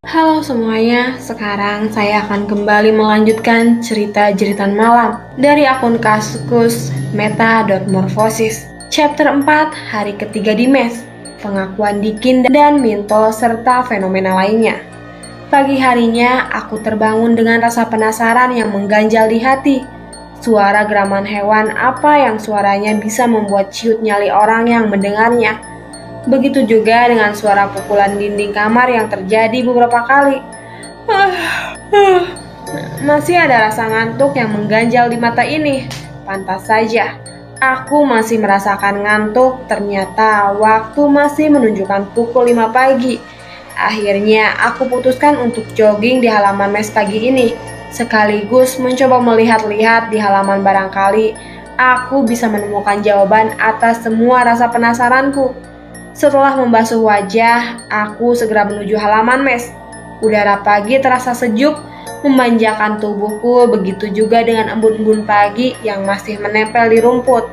Halo semuanya, sekarang saya akan kembali melanjutkan cerita jeritan malam dari akun Kaskus Meta.Morphosis. Chapter 4, hari ketiga di mes, pengakuan Dikin dan Minto serta fenomena lainnya. Pagi harinya, aku terbangun dengan rasa penasaran yang mengganjal di hati. Suara geraman hewan apa yang suaranya bisa membuat ciut nyali orang yang mendengarnya. Begitu juga dengan suara pukulan dinding kamar yang terjadi beberapa kali. Masih ada rasa ngantuk yang mengganjal di mata ini. Pantas saja, aku masih merasakan ngantuk. Ternyata waktu masih menunjukkan pukul 5 pagi. Akhirnya aku putuskan untuk jogging di halaman mes pagi ini, sekaligus mencoba melihat-lihat di halaman barangkali aku bisa menemukan jawaban atas semua rasa penasaranku. Setelah membasuh wajah, aku segera menuju halaman mes. Udara pagi terasa sejuk, memanjakan tubuhku, begitu juga dengan embun-embun pagi yang masih menempel di rumput.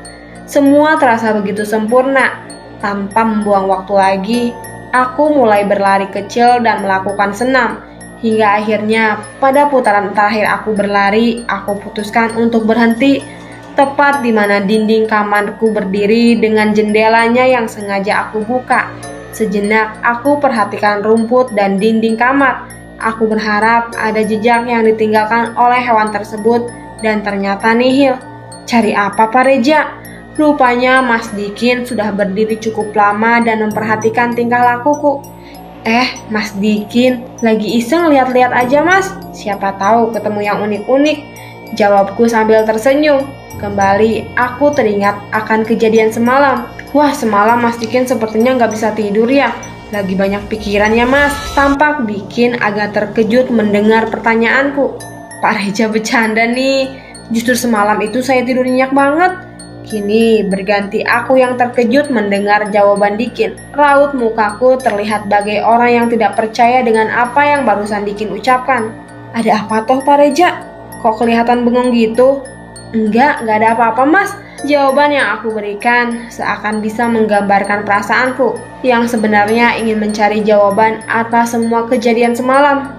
Semua terasa begitu sempurna. Tanpa membuang waktu lagi, aku mulai berlari kecil dan melakukan senam. Hingga akhirnya, pada putaran terakhir aku berlari, aku putuskan untuk berhenti tepat di mana dinding kamarku berdiri dengan jendelanya yang sengaja aku buka. Sejenak aku perhatikan rumput dan dinding kamar. Aku berharap ada jejak yang ditinggalkan oleh hewan tersebut dan ternyata nihil. Cari apa Pak Reja? Rupanya Mas Dikin sudah berdiri cukup lama dan memperhatikan tingkah lakuku. Mas Dikin, lagi iseng lihat-lihat aja Mas. Siapa tahu ketemu yang unik-unik. Jawabku sambil tersenyum. Kembali aku teringat akan kejadian semalam. Wah, semalam Mas Dikin sepertinya nggak bisa tidur ya. Lagi banyak pikiran ya Mas. Tampak Dikin agak terkejut mendengar pertanyaanku. Pak Reja bercanda nih. Justru semalam itu saya tidur nyenyak banget. Kini berganti aku yang terkejut mendengar jawaban Dikin. Raut mukaku terlihat bagai orang yang tidak percaya dengan apa yang barusan Dikin ucapkan. Ada apa toh Pak Reja? Kok kelihatan bengong gitu? Enggak ada apa-apa Mas. Jawaban yang aku berikan seakan bisa menggambarkan perasaanku yang sebenarnya ingin mencari jawaban atas semua kejadian semalam.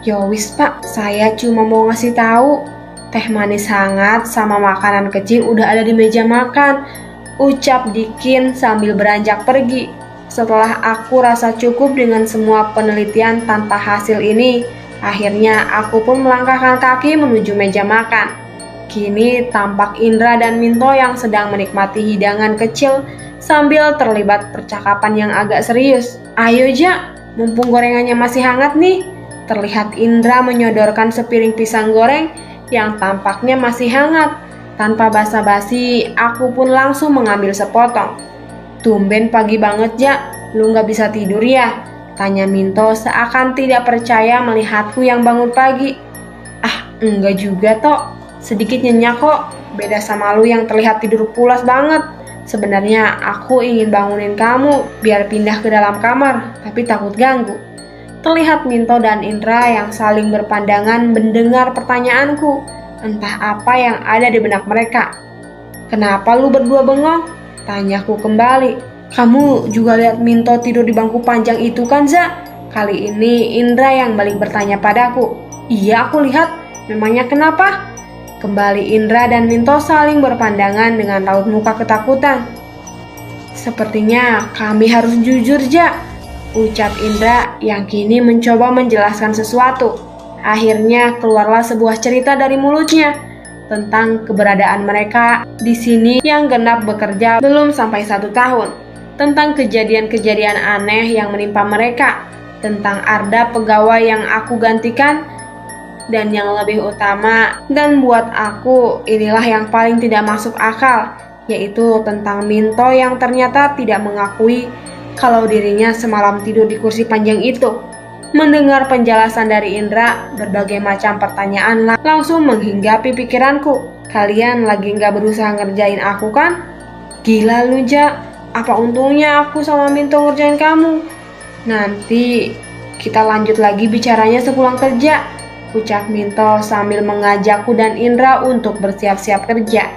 Yowis Pak, saya cuma mau ngasih tahu. Teh manis hangat sama makanan kecil udah ada di meja makan, ucap Dikin sambil beranjak pergi. Setelah aku rasa cukup dengan semua penelitian tanpa hasil ini, akhirnya aku pun melangkahkan kaki menuju meja makan. Kini tampak Indra dan Minto yang sedang menikmati hidangan kecil sambil terlibat percakapan yang agak serius. Ayo Ja, mumpung gorengannya masih hangat nih. Terlihat Indra menyodorkan sepiring pisang goreng yang tampaknya masih hangat. Tanpa basa-basi, aku pun langsung mengambil sepotong. Tumben pagi banget Ja, lu gak bisa tidur ya? Tanya Minto seakan tidak percaya melihatku yang bangun pagi. Enggak juga Tok. Sedikit nyenyak kok, beda sama lu yang terlihat tidur pulas banget. Sebenarnya aku ingin bangunin kamu biar pindah ke dalam kamar, tapi takut ganggu. Terlihat Minto dan Indra yang saling berpandangan mendengar pertanyaanku. Entah apa yang ada di benak mereka. Kenapa lu berdua bengong? Tanyaku kembali. Kamu juga lihat Minto tidur di bangku panjang itu kan Za? Kali ini Indra yang balik bertanya padaku. Iya aku lihat, memangnya kenapa? Kembali Indra dan Minto saling berpandangan dengan raut muka ketakutan. Sepertinya kami harus jujur Ja, ucap Indra yang kini mencoba menjelaskan sesuatu. Akhirnya keluarlah sebuah cerita dari mulutnya tentang keberadaan mereka di sini yang genap bekerja belum sampai 1 tahun. Tentang kejadian-kejadian aneh yang menimpa mereka. Tentang Arda pegawai yang aku gantikan. Dan yang lebih utama, dan buat aku inilah yang paling tidak masuk akal, yaitu tentang Minto yang ternyata tidak mengakui kalau dirinya semalam tidur di kursi panjang itu. Mendengar penjelasan dari Indra, berbagai macam pertanyaan langsung menghinggapi pikiranku. Kalian lagi nggak berusaha ngerjain aku kan? Gila lu Ja, apa untungnya aku sama Minto ngerjain kamu? Nanti kita lanjut lagi bicaranya sepulang kerja, ucap Minto sambil mengajakku dan Indra untuk bersiap-siap kerja.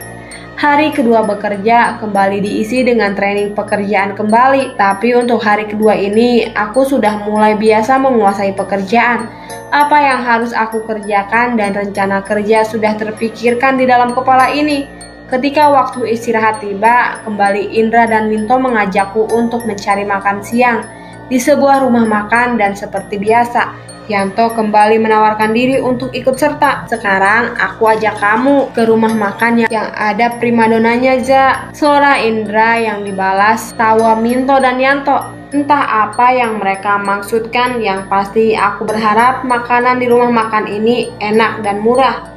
Hari kedua bekerja kembali diisi dengan training pekerjaan kembali. Tapi untuk hari kedua ini, aku sudah mulai biasa menguasai pekerjaan. Apa yang harus aku kerjakan dan rencana kerja sudah terpikirkan di dalam kepala ini. Ketika waktu istirahat tiba, kembali Indra dan Minto mengajakku untuk mencari makan siang di sebuah rumah makan dan seperti biasa, Yanto kembali menawarkan diri untuk ikut serta. Sekarang aku ajak kamu ke rumah makan yang ada primadonanya, Za. Suara Indra yang dibalas tawa Minto dan Yanto. Entah apa yang mereka maksudkan, yang pasti aku berharap makanan di rumah makan ini enak dan murah.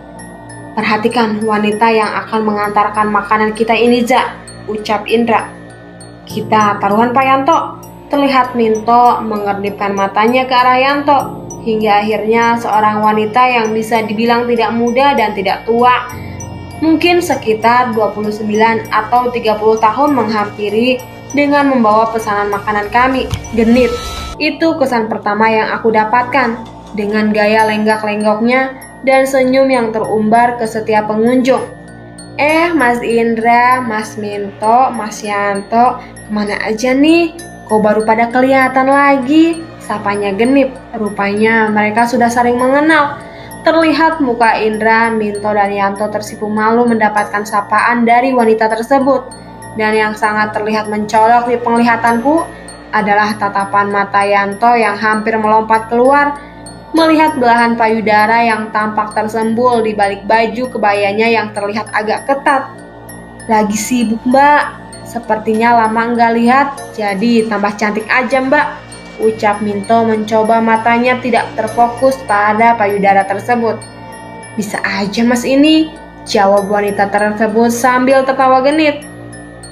Perhatikan wanita yang akan mengantarkan makanan kita ini, Za, ucap Indra. Kita taruhan, Pak Yanto. Terlihat Minto mengerdipkan matanya ke arah Yanto. Hingga akhirnya seorang wanita yang bisa dibilang tidak muda dan tidak tua, mungkin sekitar 29 atau 30 tahun menghampiri dengan membawa pesanan makanan kami. Genit, itu kesan pertama yang aku dapatkan. Dengan gaya lenggak-lenggoknya dan senyum yang terumbar ke setiap pengunjung. Mas Indra, Mas Minto, Mas Yanto, kemana aja nih? Kok baru pada kelihatan lagi? Sapanya genip, rupanya mereka sudah saling mengenal. Terlihat muka Indra, Minto, dan Yanto tersipu malu mendapatkan sapaan dari wanita tersebut. Dan yang sangat terlihat mencolok di penglihatanku adalah tatapan mata Yanto yang hampir melompat keluar, melihat belahan payudara yang tampak tersembul di balik baju kebayanya yang terlihat agak ketat. Lagi sibuk, Mbak. Sepertinya lama nggak lihat, jadi tambah cantik aja, Mbak, ucap Minto mencoba matanya tidak terfokus pada payudara tersebut. Bisa aja mas ini, jawab wanita tersebut sambil tertawa genit.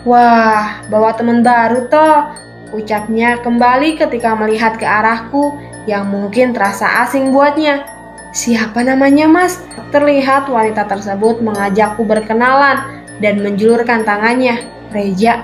Wah, bawa teman baru toh, ucapnya kembali ketika melihat ke arahku yang mungkin terasa asing buatnya. Siapa namanya mas? Terlihat wanita tersebut mengajakku berkenalan dan menjulurkan tangannya. Reja,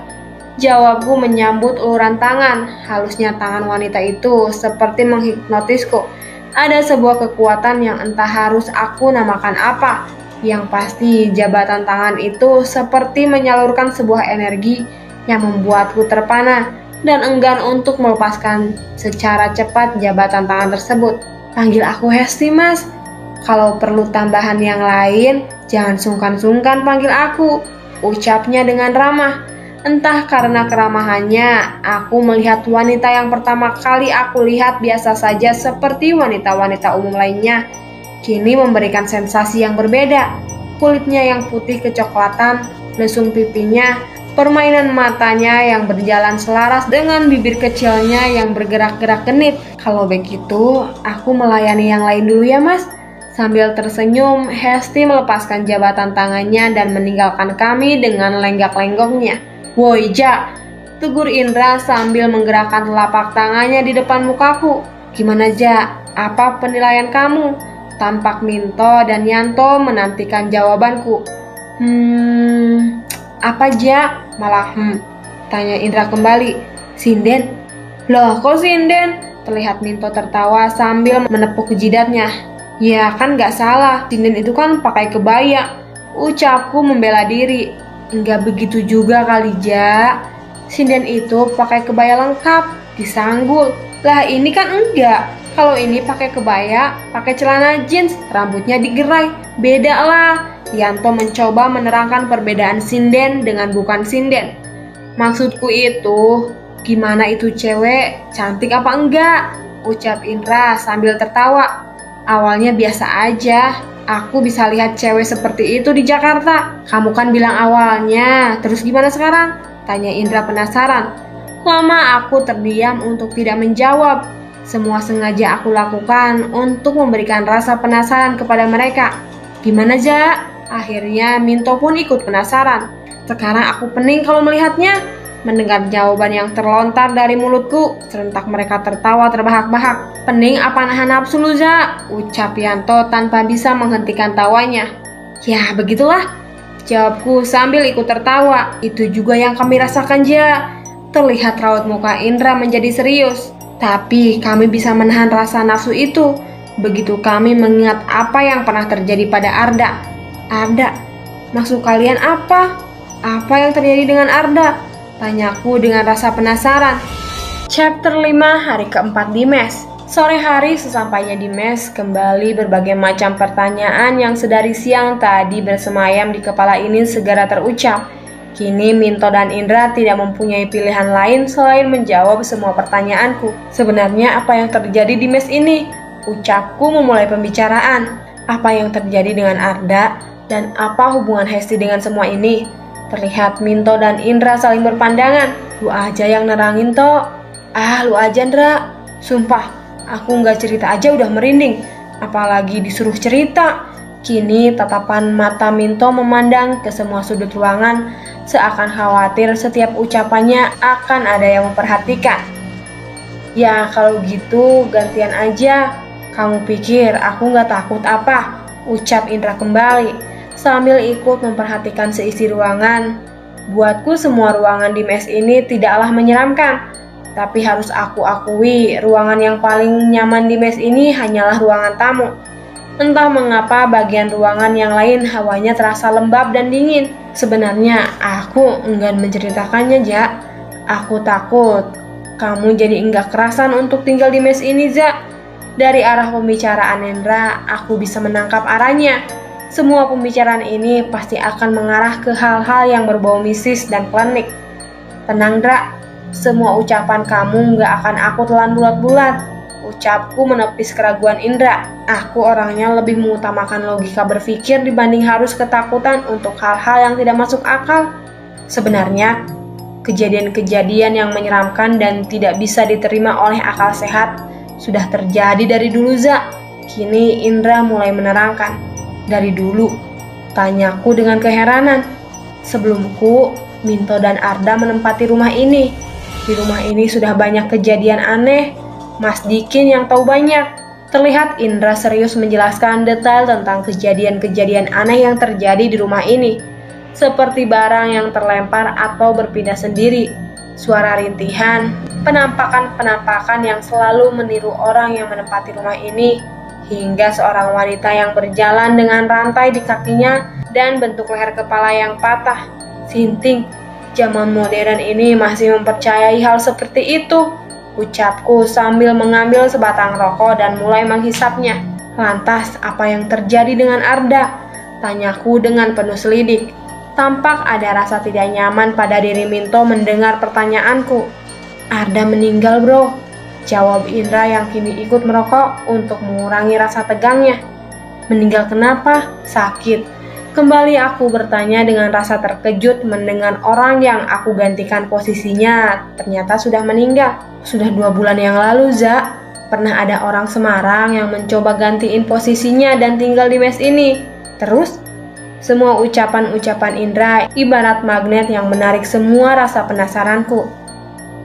jawabku menyambut uluran tangan. Halusnya tangan wanita itu seperti menghipnotisku. Ada sebuah kekuatan yang entah harus aku namakan apa. Yang pasti jabatan tangan itu seperti menyalurkan sebuah energi yang membuatku terpana dan enggan untuk melepaskan secara cepat jabatan tangan tersebut. Panggil aku Hesti, mas. Kalau perlu tambahan yang lain, jangan sungkan-sungkan panggil aku, ucapnya dengan ramah. Entah karena keramahannya, aku melihat wanita yang pertama kali aku lihat biasa saja seperti wanita-wanita umum lainnya. Kini memberikan sensasi yang berbeda. Kulitnya yang putih kecoklatan, lesung pipinya, permainan matanya yang berjalan selaras dengan bibir kecilnya yang bergerak-gerak genit. Kalau begitu, aku melayani yang lain dulu ya mas. Sambil tersenyum, Hesti melepaskan jabatan tangannya dan meninggalkan kami dengan lenggak-lenggoknya. Woi Ja, tegur Indra sambil menggerakkan telapak tangannya di depan mukaku. Gimana Ja, apa penilaian kamu? Tampak Minto dan Yanto menantikan jawabanku. Apa Ja? Malah tanya Indra kembali. Sinden? Loh kok sinden? Terlihat Minto tertawa sambil menepuk jidatnya. Ya kan gak salah, sinden itu kan pakai kebaya, ucapku membela diri. Enggak begitu juga kali Ja. Sinden itu pakai kebaya lengkap, disanggul. Lah ini kan enggak. Kalau ini pakai kebaya, pakai celana jeans, rambutnya digerai. Beda lah. Yanto mencoba menerangkan perbedaan sinden dengan bukan sinden. Maksudku itu, gimana itu cewek, cantik apa enggak? Ucap Indra sambil tertawa. Awalnya biasa aja. Aku bisa lihat cewek seperti itu di Jakarta. Kamu kan bilang awalnya, terus gimana sekarang? Tanya Indra penasaran. Lama aku terdiam untuk tidak menjawab. Semua sengaja aku lakukan untuk memberikan rasa penasaran kepada mereka. Gimana Ja? Akhirnya Minto pun ikut penasaran. Sekarang aku pening kalau melihatnya. Mendengar jawaban yang terlontar dari mulutku, serentak mereka tertawa terbahak-bahak. Pening apa nahan nafsu lu, Za? Ucap Yanto tanpa bisa menghentikan tawanya. Ya, begitulah, jawabku sambil ikut tertawa. Itu juga yang kami rasakan, Ja. Terlihat raut muka Indra menjadi serius. Tapi kami bisa menahan rasa nafsu itu. Begitu kami mengingat apa yang pernah terjadi pada Arda. Arda, maksud kalian apa? Apa yang terjadi dengan Arda? Tanyaku dengan rasa penasaran. Chapter 5, hari keempat di mes. Sore hari sesampainya di mes, kembali berbagai macam pertanyaan yang sedari siang tadi bersemayam di kepala ini segera terucap. Kini Minto dan Indra tidak mempunyai pilihan lain selain menjawab semua pertanyaanku. Sebenarnya apa yang terjadi di mes ini? Ucapku memulai pembicaraan. Apa yang terjadi dengan Arda? Dan apa hubungan Hesti dengan semua ini? Terlihat Minto dan Indra saling berpandangan. Lu aja yang nerangin, Tok. Lu aja, Indra. Sumpah, aku nggak cerita aja udah merinding. Apalagi disuruh cerita. Kini tatapan mata Minto memandang ke semua sudut ruangan, seakan khawatir setiap ucapannya akan ada yang memperhatikan. Ya kalau gitu gantian aja. Kamu pikir aku nggak takut apa? Ucap Indra kembali, sambil ikut memperhatikan seisi ruangan. Buatku semua ruangan di mes ini tidaklah menyeramkan. Tapi harus aku akui, ruangan yang paling nyaman di mes ini hanyalah ruangan tamu. Entah mengapa bagian ruangan yang lain hawanya terasa lembab dan dingin. Sebenarnya aku enggan menceritakannya, Ja. Aku takut kamu jadi enggak kerasan untuk tinggal di mes ini, Ja. Dari arah pembicaraan Indra, aku bisa menangkap arahnya. Semua pembicaraan ini pasti akan mengarah ke hal-hal yang berbau mistis dan klinik. Tenang, Dra. Semua ucapan kamu nggak akan aku telan bulat-bulat. Ucapku menepis keraguan Indra. Aku orangnya lebih mengutamakan logika berpikir dibanding harus ketakutan untuk hal-hal yang tidak masuk akal. Sebenarnya, kejadian-kejadian yang menyeramkan dan tidak bisa diterima oleh akal sehat sudah terjadi dari dulu, Za. Kini Indra mulai menerangkan. Dari dulu, tanyaku dengan keheranan. Sebelumku, Minto dan Arda menempati rumah ini. Di rumah ini sudah banyak kejadian aneh. Mas Dikin yang tahu banyak. Terlihat Indra serius menjelaskan detail tentang kejadian-kejadian aneh yang terjadi di rumah ini. Seperti barang yang terlempar atau berpindah sendiri, suara rintihan, penampakan-penampakan yang selalu meniru orang yang menempati rumah ini, hingga seorang wanita yang berjalan dengan rantai di kakinya dan bentuk leher kepala yang patah. Sinting, zaman modern ini masih mempercayai hal seperti itu, ucapku sambil mengambil sebatang rokok dan mulai menghisapnya. Lantas, apa yang terjadi dengan Arda? Tanyaku dengan penuh selidik. Tampak ada rasa tidak nyaman pada diri Minto mendengar pertanyaanku. Arda meninggal, bro. Jawab Indra yang kini ikut merokok untuk mengurangi rasa tegangnya. Meninggal kenapa? Sakit. Kembali aku bertanya dengan rasa terkejut mendengar orang yang aku gantikan posisinya ternyata sudah meninggal. Sudah 2 bulan yang lalu, Za. Pernah ada orang Semarang yang mencoba gantiin posisinya dan tinggal di mes ini. Terus, semua ucapan-ucapan Indra ibarat magnet yang menarik semua rasa penasaranku.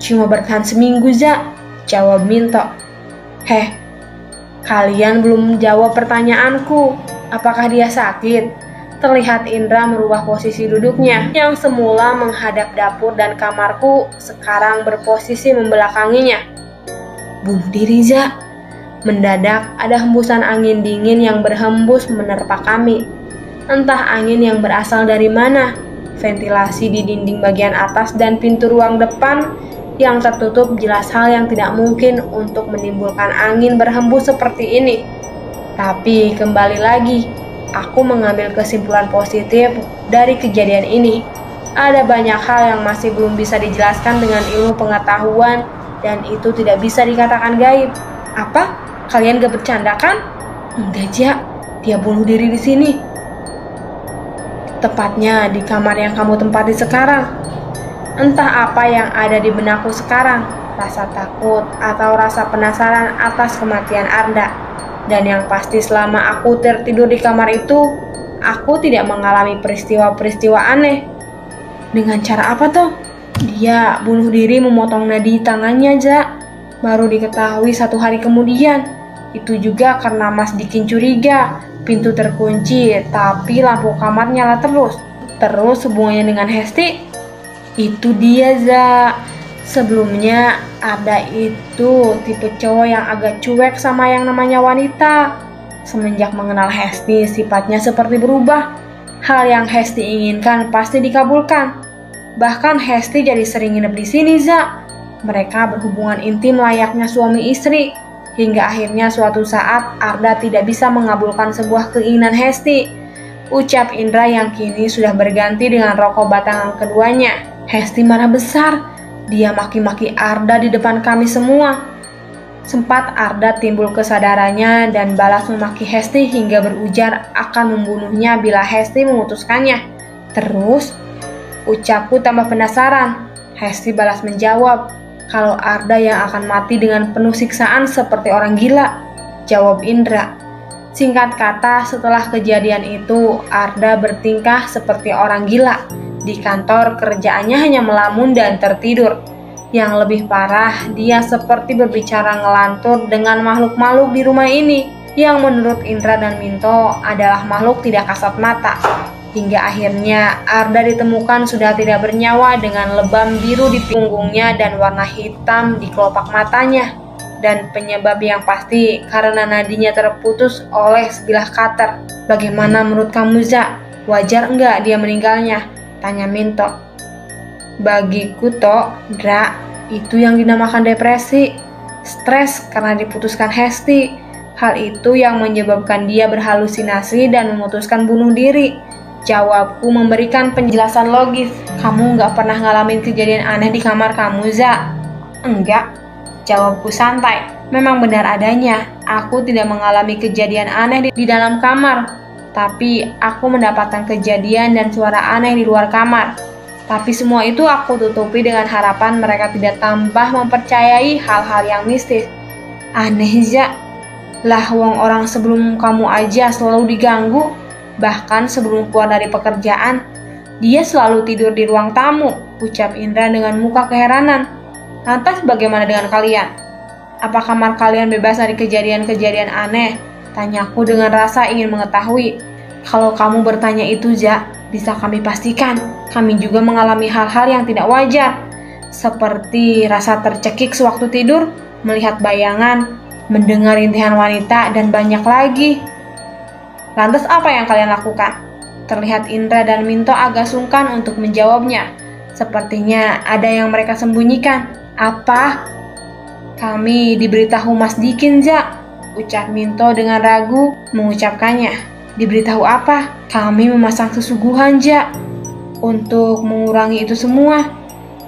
Cuma bertahan seminggu, Za. Jawab Minto. Kalian belum menjawab pertanyaanku. Apakah dia sakit? Terlihat Indra merubah posisi duduknya, yang semula menghadap dapur dan kamarku, sekarang berposisi membelakanginya. Bunuh diri, Za. Mendadak ada hembusan angin dingin yang berhembus menerpa kami. Entah angin yang berasal dari mana. Ventilasi di dinding bagian atas dan pintu ruang depan yang tertutup jelas hal yang tidak mungkin untuk menimbulkan angin berhembus seperti ini. Tapi kembali lagi, aku mengambil kesimpulan positif dari kejadian ini. Ada banyak hal yang masih belum bisa dijelaskan dengan ilmu pengetahuan dan itu tidak bisa dikatakan gaib. Apa? Kalian gak bercanda kan? Enggak, Ja. Dia bunuh diri di sini. Tepatnya di kamar yang kamu tempati sekarang. Entah apa yang ada di benakku sekarang, rasa takut atau rasa penasaran atas kematian Arda. Dan yang pasti selama aku tertidur di kamar itu, aku tidak mengalami peristiwa-peristiwa aneh. Dengan cara apa toh? Dia bunuh diri memotong nadi tangannya, Ja. Baru diketahui 1 hari kemudian. Itu juga karena Mas Dikin curiga. Pintu terkunci, tapi lampu kamar nyala terus. Terus hubungannya dengan Hesti? Itu dia, Za. Sebelumnya ada itu tipe cowok yang agak cuek sama yang namanya wanita. Semenjak mengenal Hesti, sifatnya seperti berubah. Hal yang Hesti inginkan pasti dikabulkan. Bahkan Hesti jadi sering nginep di sini, Za. Mereka berhubungan intim layaknya suami istri. Hingga akhirnya suatu saat Arda tidak bisa mengabulkan sebuah keinginan Hesti. Ucap Indra yang kini sudah berganti dengan rokok batangan keduanya. Hesti marah besar. Dia maki-maki Arda di depan kami semua. Sempat Arda timbul kesadarannya dan balas memaki Hesti hingga berujar akan membunuhnya bila Hesti memutuskannya. Terus, ucapku tambah penasaran. Hesti balas menjawab, kalau Arda yang akan mati dengan penuh siksaan seperti orang gila. Jawab Indra. Singkat kata, setelah kejadian itu, Arda bertingkah seperti orang gila. Di kantor, kerjaannya hanya melamun dan tertidur. Yang lebih parah, dia seperti berbicara ngelantur dengan makhluk-makhluk di rumah ini, yang menurut Indra dan Minto adalah makhluk tidak kasat mata. Hingga akhirnya Arda ditemukan sudah tidak bernyawa dengan lebam biru di punggungnya dan warna hitam di kelopak matanya. Dan penyebab yang pasti karena nadinya terputus oleh sebilah cutter. Bagaimana menurut kamu, Za? Wajar enggak dia meninggalnya? Tanya Minto. Bagiku Dra, itu yang dinamakan depresi. Stres karena diputuskan Hesti. Hal itu yang menyebabkan dia berhalusinasi dan memutuskan bunuh diri. Jawabku memberikan penjelasan logis. Kamu nggak pernah ngalamin kejadian aneh di kamar kamu, Za? Enggak, jawabku santai. Memang benar adanya. Aku tidak mengalami kejadian aneh di dalam kamar. Tapi aku mendapatkan kejadian dan suara aneh di luar kamar. Tapi semua itu aku tutupi dengan harapan mereka tidak tambah mempercayai hal-hal yang mistis. Aneh, Za. Lah wong orang sebelum kamu aja selalu diganggu. Bahkan sebelum keluar dari pekerjaan, dia selalu tidur di ruang tamu, ucap Indra dengan muka keheranan. Lantas bagaimana dengan kalian? Apa kamar kalian bebas dari kejadian-kejadian aneh? Tanyaku dengan rasa ingin mengetahui. Kalau kamu bertanya itu, Za, bisa kami pastikan, kami juga mengalami hal-hal yang tidak wajar. Seperti rasa tercekik sewaktu tidur, melihat bayangan, mendengar rintihan wanita, dan banyak lagi. Lantas apa yang kalian lakukan? Terlihat Indra dan Minto agak sungkan untuk menjawabnya. Sepertinya ada yang mereka sembunyikan. Apa? Kami diberitahu Mas Dikin, Za, ucap Minto dengan ragu mengucapkannya. Diberitahu apa? Kami memasang sesuguhan, Ja. Untuk mengurangi itu semua.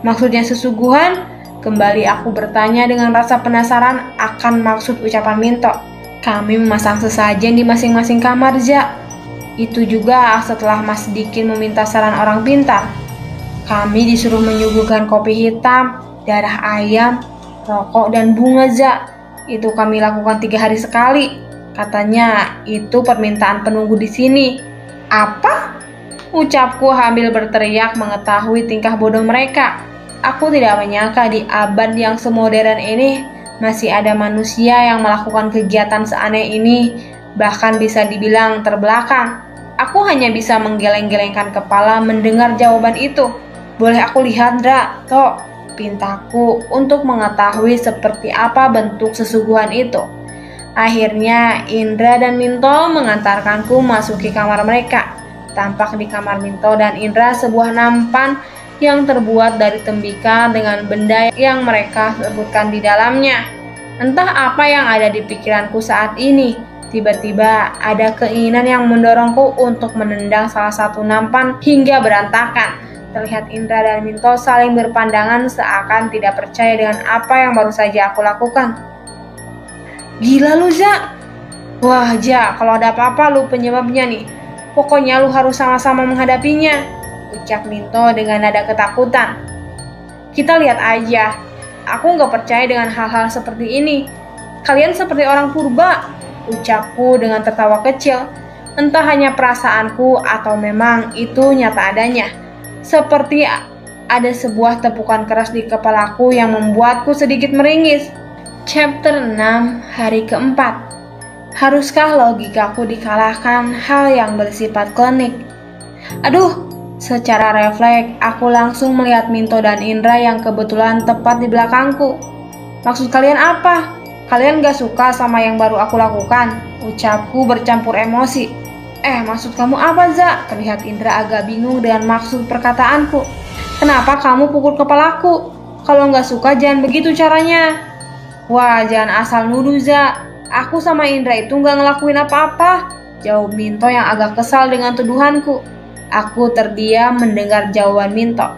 Maksudnya sesuguhan? Kembali aku bertanya dengan rasa penasaran akan maksud ucapan Minto. Kami memasang sesajen di masing-masing kamar, Ja. Itu juga setelah Mas Dikin meminta saran orang pintar. Kami disuruh menyuguhkan kopi hitam, darah ayam, rokok, dan bunga, Ja. Itu kami lakukan 3 hari sekali. Katanya itu permintaan penunggu di sini. Apa? Ucapku sambil berteriak mengetahui tingkah bodoh mereka. Aku tidak menyangka di abad yang semodern ini masih ada manusia yang melakukan kegiatan seaneh ini, bahkan bisa dibilang terbelakang. Aku hanya bisa menggeleng-gelengkan kepala mendengar jawaban itu. Boleh aku lihat, Dra? Tok, pintaku untuk mengetahui seperti apa bentuk sesuguhan itu. Akhirnya Indra dan Minto mengantarkanku masuki kamar mereka. Tampak di kamar Minto dan Indra sebuah nampan yang terbuat dari tembikar dengan benda yang mereka sebutkan di dalamnya. Entah apa yang ada di pikiranku saat ini. Tiba-tiba ada keinginan yang mendorongku untuk menendang salah satu nampan hingga berantakan. Terlihat Indra dan Minto saling berpandangan seakan tidak percaya dengan apa yang baru saja aku lakukan. Gila lu, Za. Wah, Ja, kalau ada apa-apa lu penyebabnya nih. Pokoknya lu harus sama-sama menghadapinya, ucap Minto dengan nada ketakutan. Kita lihat aja. Aku nggak percaya dengan hal-hal seperti ini. Kalian seperti orang purba, ucapku dengan tertawa kecil. Entah hanya perasaanku atau memang itu nyata adanya. Seperti ada sebuah tepukan keras di kepalaku yang membuatku sedikit meringis. Chapter 6, hari keempat. Haruskah logikaku dikalahkan hal yang bersifat klinik? Aduh, secara refleks aku langsung melihat Minto dan Indra yang kebetulan tepat di belakangku. Maksud kalian apa? Kalian gak suka sama yang baru aku lakukan? Ucapku bercampur emosi. Maksud kamu apa, Za? Terlihat Indra agak bingung dengan maksud perkataanku. Kenapa kamu pukul kepalaku? Kalau nggak suka jangan begitu caranya. Wah, jangan asal nuduh, Za. Aku sama Indra itu nggak ngelakuin apa-apa, jawab Minto yang agak kesal dengan tuduhanku. Aku terdiam mendengar jawaban Minto.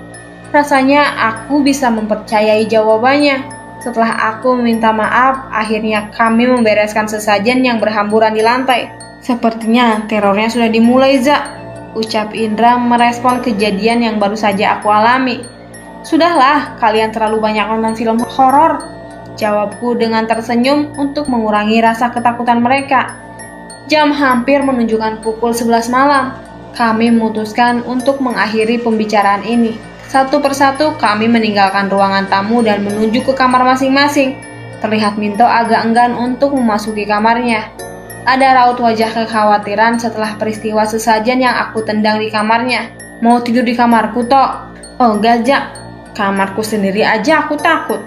Rasanya aku bisa mempercayai jawabannya. Setelah aku meminta maaf, akhirnya kami membereskan sesajen yang berhamburan di lantai. Sepertinya terornya sudah dimulai, Za, ucap Indra merespon kejadian yang baru saja aku alami. Sudahlah, kalian terlalu banyak nonton film horor, jawabku dengan tersenyum untuk mengurangi rasa ketakutan mereka. Jam hampir menunjukkan pukul 11 malam. Kami memutuskan untuk mengakhiri pembicaraan ini. Satu persatu kami meninggalkan ruangan tamu dan menuju ke kamar masing-masing. Terlihat Minto agak enggan untuk memasuki kamarnya. Ada raut wajah kekhawatiran setelah peristiwa sesajen yang aku tendang di kamarnya. Mau tidur di kamarku, Tok? Oh, gajah. Kamarku sendiri aja aku takut.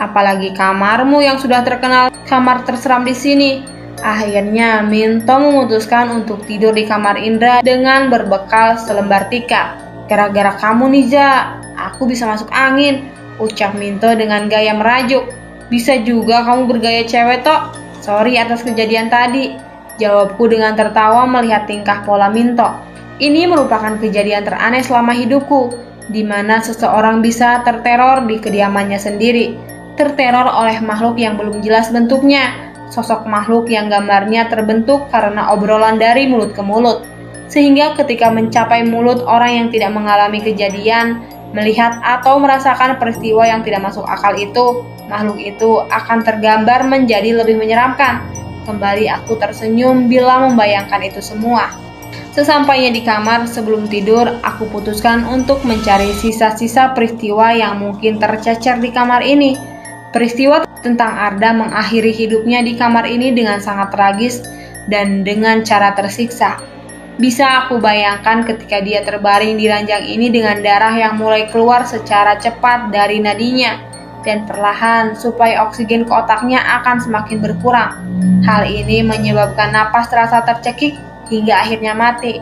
Apalagi kamarmu yang sudah terkenal kamar terseram di sini. Akhirnya Minto memutuskan untuk tidur di kamar Indra dengan berbekal selembar tikar. Gara-gara kamu nih, Za, aku bisa masuk angin, ucap Minto dengan gaya merajuk. Bisa juga kamu bergaya cewek, Tok. Sorry atas kejadian tadi, jawabku dengan tertawa melihat tingkah pola Minto. Ini merupakan kejadian teraneh selama hidupku, di mana seseorang bisa terteror di kediamannya sendiri. Terteror oleh makhluk yang belum jelas bentuknya, sosok makhluk yang gambarnya terbentuk karena obrolan dari mulut ke mulut. Sehingga ketika mencapai mulut orang yang tidak mengalami kejadian, melihat atau merasakan peristiwa yang tidak masuk akal itu, makhluk itu akan tergambar menjadi lebih menyeramkan. Kembali aku tersenyum bila membayangkan itu semua. Sesampainya di kamar sebelum tidur, aku putuskan untuk mencari sisa-sisa peristiwa yang mungkin tercecer di kamar ini. Peristiwa tentang Arda mengakhiri hidupnya di kamar ini dengan sangat tragis dan dengan cara tersiksa. Bisa aku bayangkan ketika dia terbaring di ranjang ini dengan darah yang mulai keluar secara cepat dari nadinya. Dan perlahan suplai oksigen ke otaknya akan semakin berkurang. Hal ini menyebabkan napas terasa tercekik hingga akhirnya mati.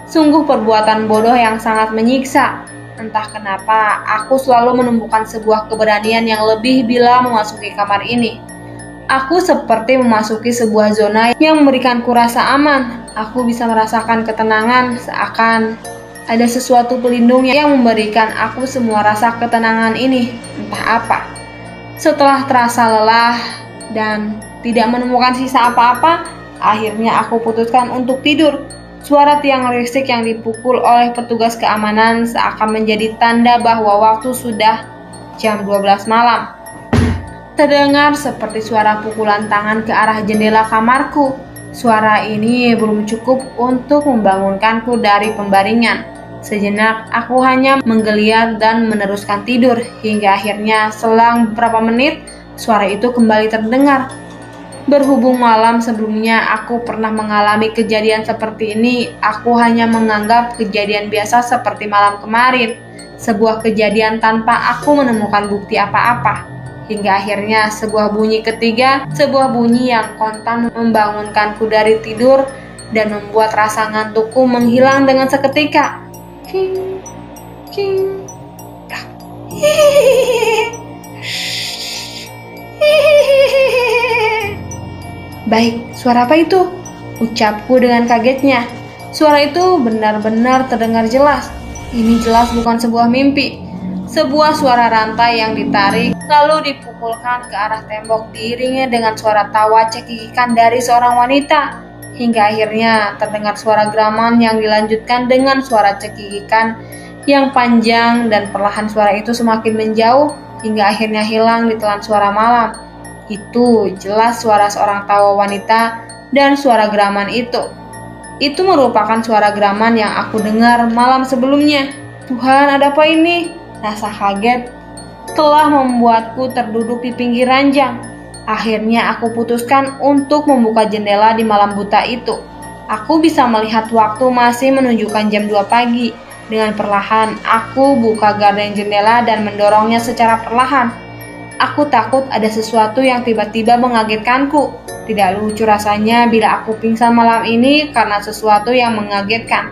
Sungguh perbuatan bodoh yang sangat menyiksa. Entah kenapa aku selalu menemukan sebuah keberanian yang lebih bila memasuki kamar ini. Aku seperti memasuki sebuah zona yang memberikanku rasa aman. Aku bisa merasakan ketenangan seakan ada sesuatu pelindung yang memberikan aku semua rasa ketenangan ini, entah apa. Setelah terasa lelah dan tidak menemukan sisa apa-apa, akhirnya aku putuskan untuk tidur. Suara tiang listrik yang dipukul oleh petugas keamanan seakan menjadi tanda bahwa waktu sudah jam 12 malam. Terdengar seperti suara pukulan tangan ke arah jendela kamarku. Suara ini belum cukup untuk membangunkanku dari pembaringan. Sejenak aku hanya menggeliat dan meneruskan tidur, hingga akhirnya selang beberapa menit suara itu kembali terdengar. Berhubung malam sebelumnya aku pernah mengalami kejadian seperti ini, aku hanya menganggap kejadian biasa seperti malam kemarin, sebuah kejadian tanpa aku menemukan bukti apa-apa. Hingga akhirnya sebuah bunyi ketiga, sebuah bunyi yang kontan membangunkanku dari tidur dan membuat rasa ngantukku menghilang dengan seketika. King, king, Baik, suara apa itu? Ucapku dengan kagetnya. Suara itu benar-benar terdengar jelas. Ini jelas bukan sebuah mimpi. Sebuah suara rantai yang ditarik lalu dipukulkan ke arah tembok diiringi dengan suara tawa cekikikan dari seorang wanita. Hingga akhirnya terdengar suara geraman yang dilanjutkan dengan suara cekikikan yang panjang dan perlahan suara itu semakin menjauh hingga akhirnya hilang ditelan suara malam. Itu jelas suara seorang tawa wanita dan suara geraman itu. Itu merupakan suara geraman yang aku dengar malam sebelumnya. Tuhan, ada apa ini? Rasa kaget telah membuatku terduduk di pinggir ranjang. Akhirnya aku putuskan untuk membuka jendela di malam buta itu. Aku bisa melihat waktu masih menunjukkan jam 2 pagi. Dengan perlahan, aku buka gorden jendela dan mendorongnya secara perlahan. Aku takut ada sesuatu yang tiba-tiba mengagetkanku. Tidak lucu rasanya bila aku pingsan malam ini karena sesuatu yang mengagetkan.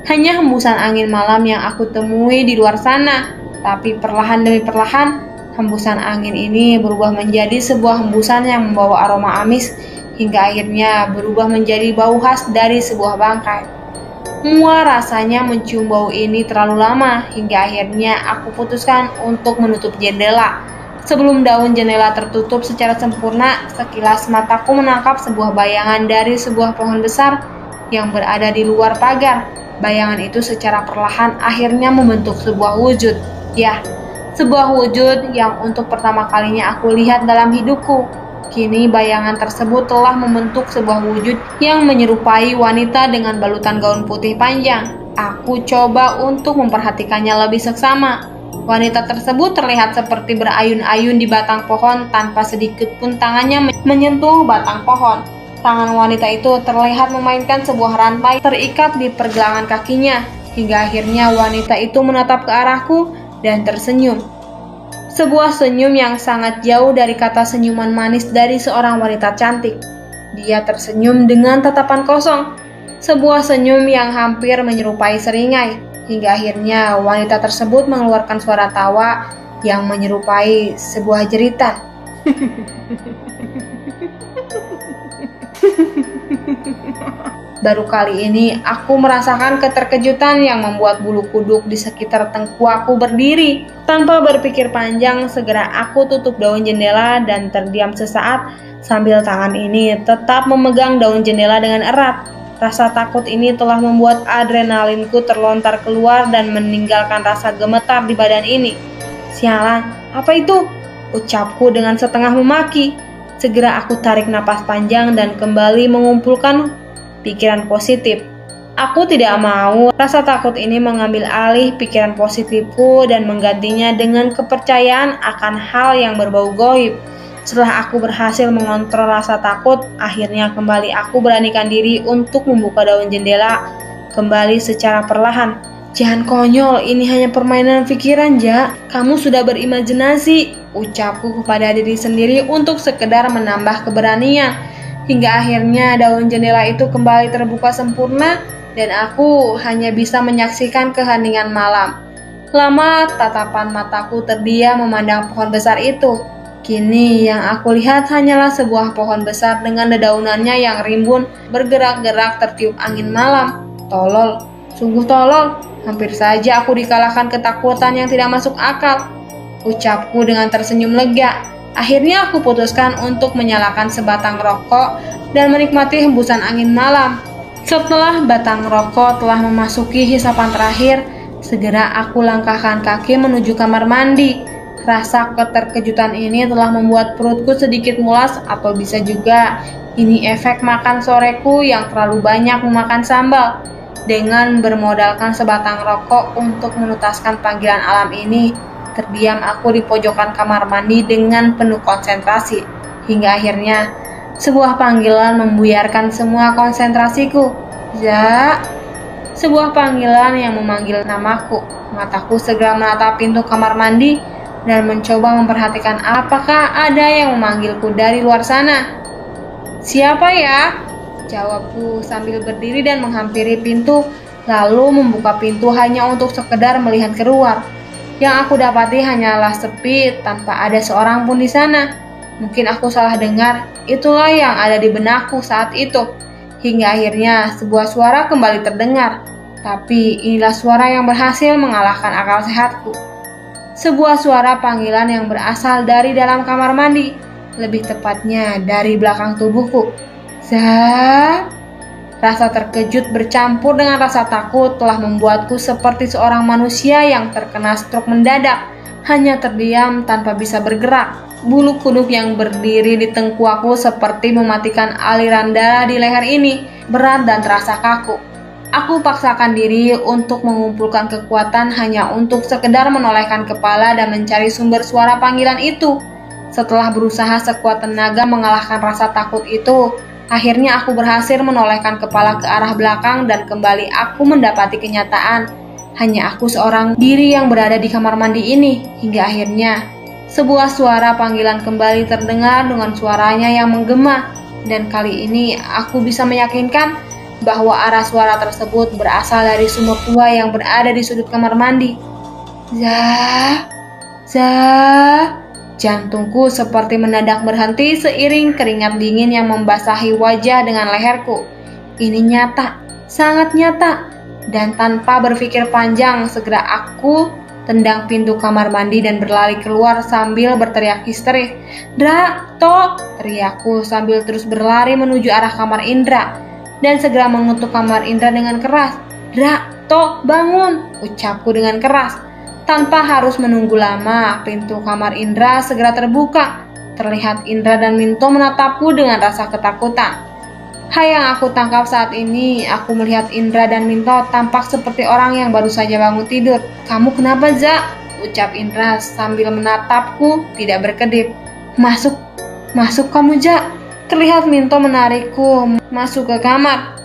Hanya hembusan angin malam yang aku temui di luar sana. Tapi perlahan demi perlahan, hembusan angin ini berubah menjadi sebuah hembusan yang membawa aroma amis, hingga akhirnya berubah menjadi bau khas dari sebuah bangkai. Mual rasanya mencium bau ini terlalu lama, hingga akhirnya aku putuskan untuk menutup jendela. Sebelum daun jendela tertutup secara sempurna, sekilas mataku menangkap sebuah bayangan dari sebuah pohon besar yang berada di luar pagar. Bayangan itu secara perlahan akhirnya membentuk sebuah wujud. Ya, sebuah wujud yang untuk pertama kalinya aku lihat dalam hidupku. Kini bayangan tersebut telah membentuk sebuah wujud yang menyerupai wanita dengan balutan gaun putih panjang. Aku coba untuk memperhatikannya lebih seksama. Wanita tersebut terlihat seperti berayun-ayun di batang pohon tanpa sedikit pun tangannya menyentuh batang pohon. Tangan wanita itu terlihat memainkan sebuah rantai terikat di pergelangan kakinya, hingga akhirnya wanita itu menatap ke arahku dan tersenyum. Sebuah senyum yang sangat jauh dari kata senyuman manis dari seorang wanita cantik. Dia tersenyum dengan tatapan kosong, sebuah senyum yang hampir menyerupai seringai. Hingga akhirnya wanita tersebut mengeluarkan suara tawa yang menyerupai sebuah jeritan. Baru kali ini aku merasakan keterkejutan yang membuat bulu kuduk di sekitar tengkukku berdiri. Tanpa berpikir panjang, segera aku tutup daun jendela dan terdiam sesaat sambil tangan ini tetap memegang daun jendela dengan erat. Rasa takut ini telah membuat adrenalinku terlontar keluar dan meninggalkan rasa gemetar di badan ini. Sialan, apa itu? Ucapku dengan setengah memaki. Segera aku tarik napas panjang dan kembali mengumpulkan pikiran positif. Aku tidak mau rasa takut ini mengambil alih pikiran positifku dan menggantinya dengan kepercayaan akan hal yang berbau goib. Setelah aku berhasil mengontrol rasa takut, akhirnya kembali aku beranikan diri untuk membuka daun jendela kembali secara perlahan. Jangan konyol, ini hanya permainan pikiran, Ja. Kamu sudah berimajinasi, ucapku kepada diri sendiri untuk sekedar menambah keberanian. Hingga akhirnya daun jendela itu kembali terbuka sempurna dan aku hanya bisa menyaksikan keheningan malam. Lama tatapan mataku terdiam memandang pohon besar itu. Kini yang aku lihat hanyalah sebuah pohon besar dengan dedaunannya yang rimbun bergerak-gerak tertiup angin malam. Tolol, sungguh tolol. Hampir saja aku dikalahkan ketakutan yang tidak masuk akal. Ucapku dengan tersenyum lega. Akhirnya aku putuskan untuk menyalakan sebatang rokok dan menikmati hembusan angin malam. Setelah batang rokok telah memasuki hisapan terakhir, segera aku langkahkan kaki menuju kamar mandi. Rasa keterkejutan ini telah membuat perutku sedikit mulas, atau bisa juga ini efek makan soreku yang terlalu banyak memakan sambal. Dengan bermodalkan sebatang rokok untuk menutaskan panggilan alam ini, terdiam aku di pojokan kamar mandi dengan penuh konsentrasi. Hingga akhirnya sebuah panggilan membuyarkan semua konsentrasiku. Ja, sebuah panggilan yang memanggil namaku. Mataku segera menatap pintu kamar mandi dan mencoba memperhatikan apakah ada yang memanggilku dari luar sana. Siapa ya? Jawabku sambil berdiri dan menghampiri pintu, lalu membuka pintu hanya untuk sekedar melihat keluar. Yang aku dapati hanyalah sepi tanpa ada seorang pun di sana. Mungkin aku salah dengar, itulah yang ada di benakku saat itu. Hingga akhirnya sebuah suara kembali terdengar. Tapi inilah suara yang berhasil mengalahkan akal sehatku. Sebuah suara panggilan yang berasal dari dalam kamar mandi, lebih tepatnya dari belakang tubuhku. Zah! Rasa terkejut bercampur dengan rasa takut telah membuatku seperti seorang manusia yang terkena stroke mendadak, hanya terdiam tanpa bisa bergerak. Bulu kuduk yang berdiri di tengkukku seperti mematikan aliran darah di leher ini, berat dan terasa kaku. Aku paksakan diri untuk mengumpulkan kekuatan hanya untuk sekedar menolehkan kepala dan mencari sumber suara panggilan itu. Setelah berusaha sekuat tenaga mengalahkan rasa takut itu, akhirnya aku berhasil menolehkan kepala ke arah belakang dan kembali aku mendapati kenyataan. Hanya aku seorang diri yang berada di kamar mandi ini. Hingga akhirnya Sebuah suara panggilan kembali terdengar dengan suaranya yang menggema, dan kali ini aku bisa meyakinkan bahwa arah suara tersebut berasal dari sumur tua yang berada di sudut kamar mandi. Zah, Zah. Jantungku seperti mendadak berhenti seiring keringat dingin yang membasahi wajah dengan leherku. Ini nyata, sangat nyata. Dan tanpa berpikir panjang, segera aku tendang pintu kamar mandi dan berlari keluar sambil berteriak histeris. "Dra, Tok!" teriakku sambil terus berlari menuju arah kamar Indra dan segera mengutuk kamar Indra dengan keras. "Dra, Tok, bangun!" ucapku dengan keras. Tanpa harus menunggu lama, pintu kamar Indra segera terbuka. Terlihat Indra dan Minto menatapku dengan rasa ketakutan. Hal yang aku tangkap saat ini, aku melihat Indra dan Minto tampak seperti orang yang baru saja bangun tidur. "Kamu kenapa, Za?" ucap Indra sambil menatapku tidak berkedip. Masuk kamu, Za." Terlihat Minto menarikku masuk ke kamar.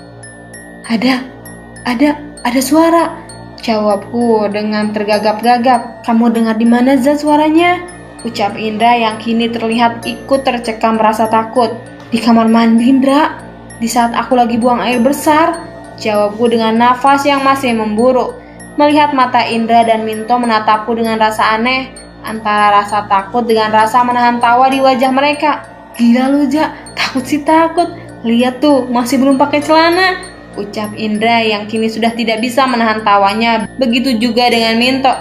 Ada suara," jawabku dengan tergagap-gagap. "Kamu dengar di mana, Za, suaranya?" ucap Indra yang kini terlihat ikut tercekam rasa takut. "Di kamar mandi, Indra. Di saat aku lagi buang air besar," jawabku dengan nafas yang masih memburu. Melihat mata Indra dan Minto menatapku dengan rasa aneh, antara rasa takut dengan rasa menahan tawa di wajah mereka. "Gila lu, Ja, takut sih takut. Lihat tuh, masih belum pakai celana," ucap Indra yang kini sudah tidak bisa menahan tawanya. Begitu juga dengan Minto.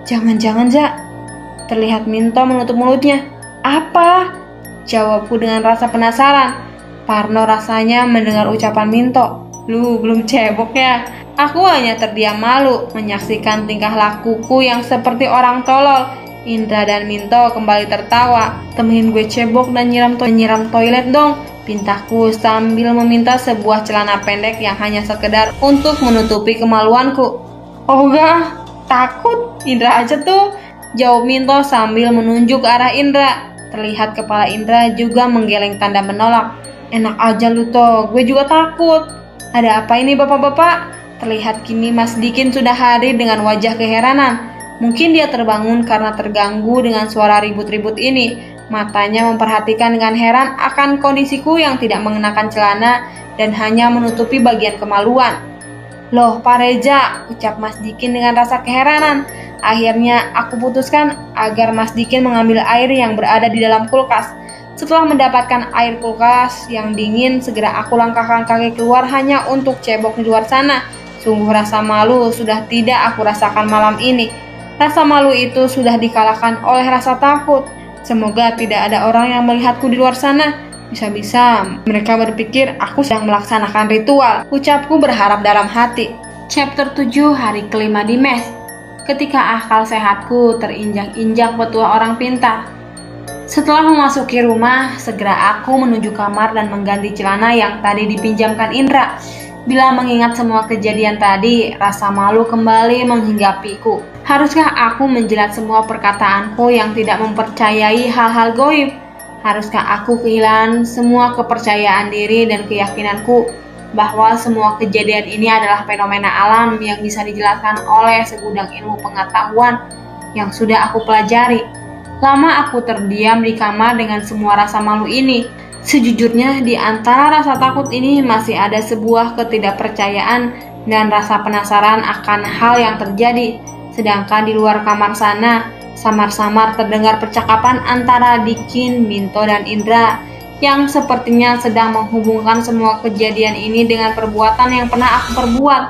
"Jangan-jangan, Ja." Terlihat Minto menutup mulutnya. "Apa?" jawabku dengan rasa penasaran. Parno rasanya mendengar ucapan Minto. "Lu belum cebok ya?" Aku hanya terdiam malu menyaksikan tingkah lakuku yang seperti orang tolol. Indra dan Minto kembali tertawa. "Temenin gue cebok dan nyiram toilet dong," pintaku sambil meminta sebuah celana pendek yang hanya sekedar untuk menutupi kemaluanku. "Oh enggak, takut. Indra aja tuh," jawab Minto sambil menunjuk ke arah Indra. Terlihat kepala Indra juga menggeleng tanda menolak. "Enak aja lu, toh, gue juga takut." "Ada apa ini, bapak-bapak?" Terlihat kini Mas Dikin sudah hadir dengan wajah keheranan. Mungkin dia terbangun karena terganggu dengan suara ribut-ribut ini. Matanya memperhatikan dengan heran akan kondisiku yang tidak mengenakan celana dan hanya menutupi bagian kemaluan. "Loh, Pak Reja," ucap Mas Dikin dengan rasa keheranan. Akhirnya aku putuskan agar Mas Dikin mengambil air yang berada di dalam kulkas. Setelah mendapatkan air kulkas yang dingin, segera aku langkahkan kaki keluar hanya untuk cebok di luar sana. Sungguh rasa malu sudah tidak aku rasakan malam ini. Rasa malu itu sudah dikalahkan oleh rasa takut. Semoga tidak ada orang yang melihatku di luar sana. Bisa-bisa mereka berpikir aku sedang melaksanakan ritual, ucapku berharap dalam hati. Chapter 7, hari kelima di mes. Ketika akal sehatku terinjak-injak petua orang pintar. Setelah memasuki rumah, segera aku menuju kamar dan mengganti celana yang tadi dipinjamkan Indra. Bila mengingat semua kejadian tadi, rasa malu kembali menghinggapiku. Haruskah aku menjilat semua perkataanku yang tidak mempercayai hal-hal gaib? Haruskah aku kehilangan semua kepercayaan diri dan keyakinanku bahwa semua kejadian ini adalah fenomena alam yang bisa dijelaskan oleh segudang ilmu pengetahuan yang sudah aku pelajari? Lama aku terdiam di kamar dengan semua rasa malu ini. Sejujurnya, di antara rasa takut ini masih ada sebuah ketidakpercayaan dan rasa penasaran akan hal yang terjadi. Sedangkan di luar kamar sana, samar-samar terdengar percakapan antara Dikin, Minto, dan Indra yang sepertinya sedang menghubungkan semua kejadian ini dengan perbuatan yang pernah aku perbuat.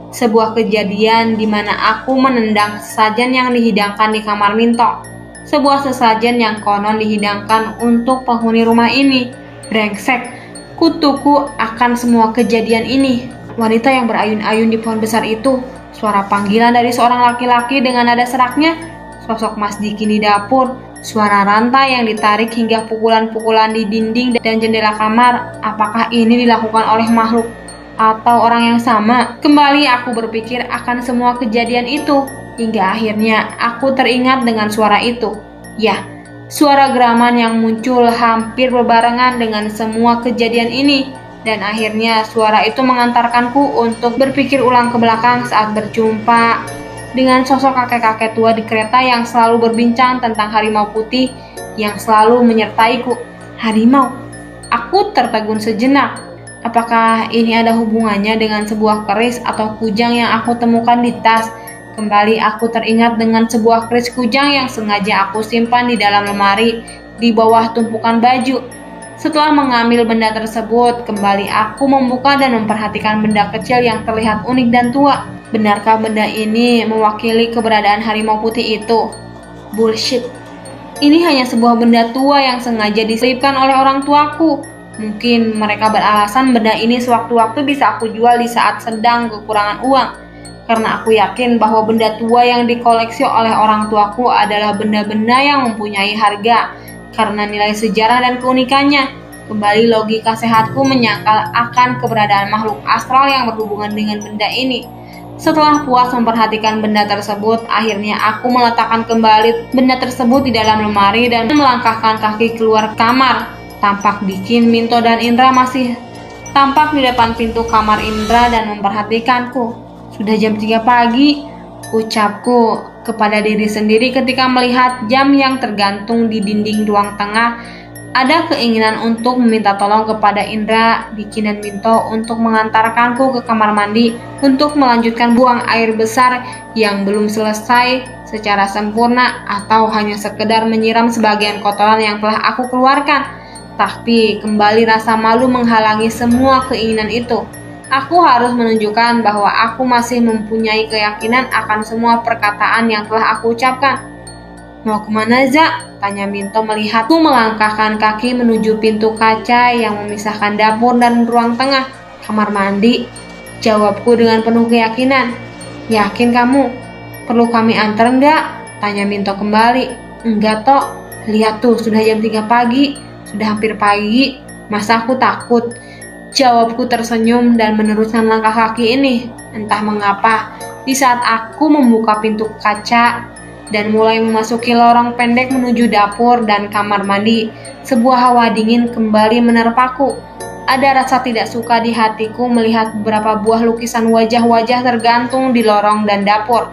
Sebuah kejadian di mana aku menendang sesajen yang dihidangkan di kamar Minto. Sebuah sesajen yang konon dihidangkan untuk penghuni rumah ini. Brengsek, kutuku akan semua kejadian ini. Wanita yang berayun-ayun di pohon besar itu, suara panggilan dari seorang laki-laki dengan nada seraknya, sosok Mas Dikin di dapur, suara rantai yang ditarik hingga pukulan-pukulan di dinding dan jendela kamar. Apakah ini dilakukan oleh makhluk atau orang yang sama? Kembali aku berpikir akan semua kejadian itu. Hingga akhirnya aku teringat dengan suara itu. Ya, suara geraman yang muncul hampir berbarengan dengan semua kejadian ini. Dan akhirnya suara itu mengantarkanku untuk berpikir ulang ke belakang saat berjumpa dengan sosok kakek-kakek tua di kereta yang selalu berbincang tentang harimau putih yang selalu menyertaiku. Harimau? Aku tertegun sejenak. Apakah ini ada hubungannya dengan sebuah keris atau kujang yang aku temukan di tas? Kembali aku teringat dengan sebuah keris kujang yang sengaja aku simpan di dalam lemari di bawah tumpukan baju. Setelah mengambil benda tersebut, kembali aku membuka dan memperhatikan benda kecil yang terlihat unik dan tua. Benarkah benda ini mewakili keberadaan harimau putih itu? Bullshit. Ini hanya sebuah benda tua yang sengaja diselipkan oleh orang tuaku. Mungkin mereka beralasan benda ini sewaktu-waktu bisa aku jual di saat sedang kekurangan uang. Karena aku yakin bahwa benda tua yang dikoleksi oleh orang tuaku adalah benda-benda yang mempunyai harga karena nilai sejarah dan keunikannya. Kembali logika sehatku menyangkal akan keberadaan makhluk astral yang berhubungan dengan benda ini. Setelah puas memperhatikan benda tersebut, akhirnya aku meletakkan kembali benda tersebut di dalam lemari dan melangkahkan kaki keluar kamar. Tampak Dikin, Minto, dan Indra masih tampak di depan pintu kamar Indra dan memperhatikanku. Sudah jam 3 pagi, ucapku kepada diri sendiri ketika melihat jam yang tergantung di dinding ruang tengah. Ada keinginan untuk meminta tolong kepada Indra, Dikin, dan Minto untuk mengantarkanku ke kamar mandi untuk melanjutkan buang air besar yang belum selesai secara sempurna atau hanya sekedar menyiram sebagian kotoran yang telah aku keluarkan. Tapi kembali rasa malu menghalangi semua keinginan itu. Aku harus menunjukkan bahwa aku masih mempunyai keyakinan akan semua perkataan yang telah aku ucapkan. Mau kemana, Za? Tanya Minto melihatku melangkahkan kaki menuju pintu kaca yang memisahkan dapur dan ruang tengah. Kamar mandi, jawabku dengan penuh keyakinan. Yakin kamu? Perlu kami antar enggak? Tanya Minto kembali. Enggak, Tok. Lihat tuh, sudah jam 3 pagi. Sudah hampir pagi. Masa aku takut? Jawabku tersenyum dan meneruskan langkah kaki ini. Entah mengapa, di saat aku membuka pintu kaca dan mulai memasuki lorong pendek menuju dapur dan kamar mandi, sebuah hawa dingin kembali menerpaku. Ada rasa tidak suka di hatiku melihat beberapa buah lukisan wajah-wajah tergantung di lorong dan dapur.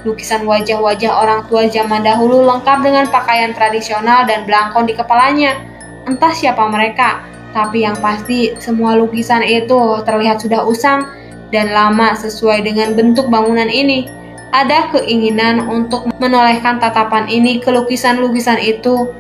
Lukisan wajah-wajah orang tua zaman dahulu lengkap dengan pakaian tradisional dan belangkon di kepalanya. Entah siapa mereka, tapi yang pasti semua lukisan itu terlihat sudah usang dan lama sesuai dengan bentuk bangunan ini. Ada keinginan untuk menolehkan tatapan ini ke lukisan-lukisan itu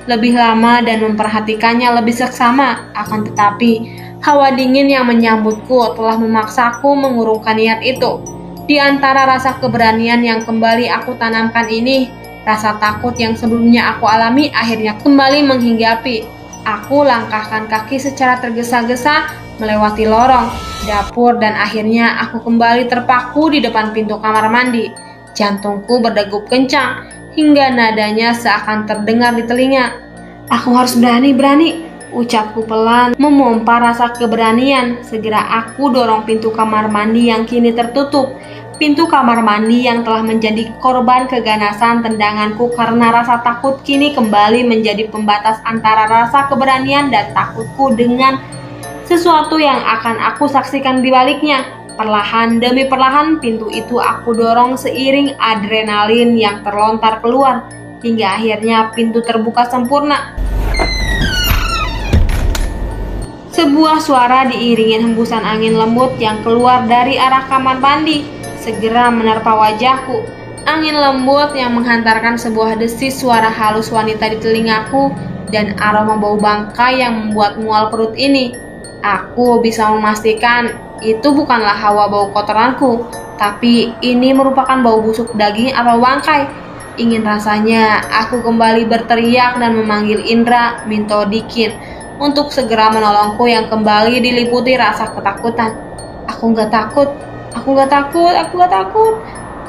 lebih lama dan memperhatikannya lebih seksama. Akan tetapi, hawa dingin yang menyambutku telah memaksaku mengurungkan niat itu. Di antara rasa keberanian yang kembali aku tanamkan ini, rasa takut yang sebelumnya aku alami akhirnya kembali menghinggapi. Aku langkahkan kaki secara tergesa-gesa melewati lorong, dapur, dan akhirnya aku kembali terpaku di depan pintu kamar mandi. Jantungku berdegup kencang, hingga nadanya seakan terdengar di telinga. Aku harus berani, ucapku pelan, memompa rasa keberanian. Segera aku dorong pintu kamar mandi yang kini tertutup. Pintu kamar mandi yang telah menjadi korban keganasan tendanganku karena rasa takut kini kembali menjadi pembatas antara rasa keberanian dan takutku dengan sesuatu yang akan aku saksikan di baliknya. Perlahan demi perlahan pintu itu aku dorong seiring adrenalin yang terlontar keluar, hingga akhirnya pintu terbuka sempurna. Sebuah suara diiringi hembusan angin lembut yang keluar dari arah kamar mandi, segera menerpa wajahku. Angin lembut yang menghantarkan sebuah desis suara halus wanita di telingaku dan aroma bau bangkai yang membuat mual perut ini. Aku bisa memastikan itu bukanlah hawa bau kotoranku, tapi ini merupakan bau busuk daging atau bangkai. Ingin rasanya aku kembali berteriak dan memanggil Indra, Minto, Dikin untuk segera menolongku yang kembali diliputi rasa ketakutan. Aku gak takut,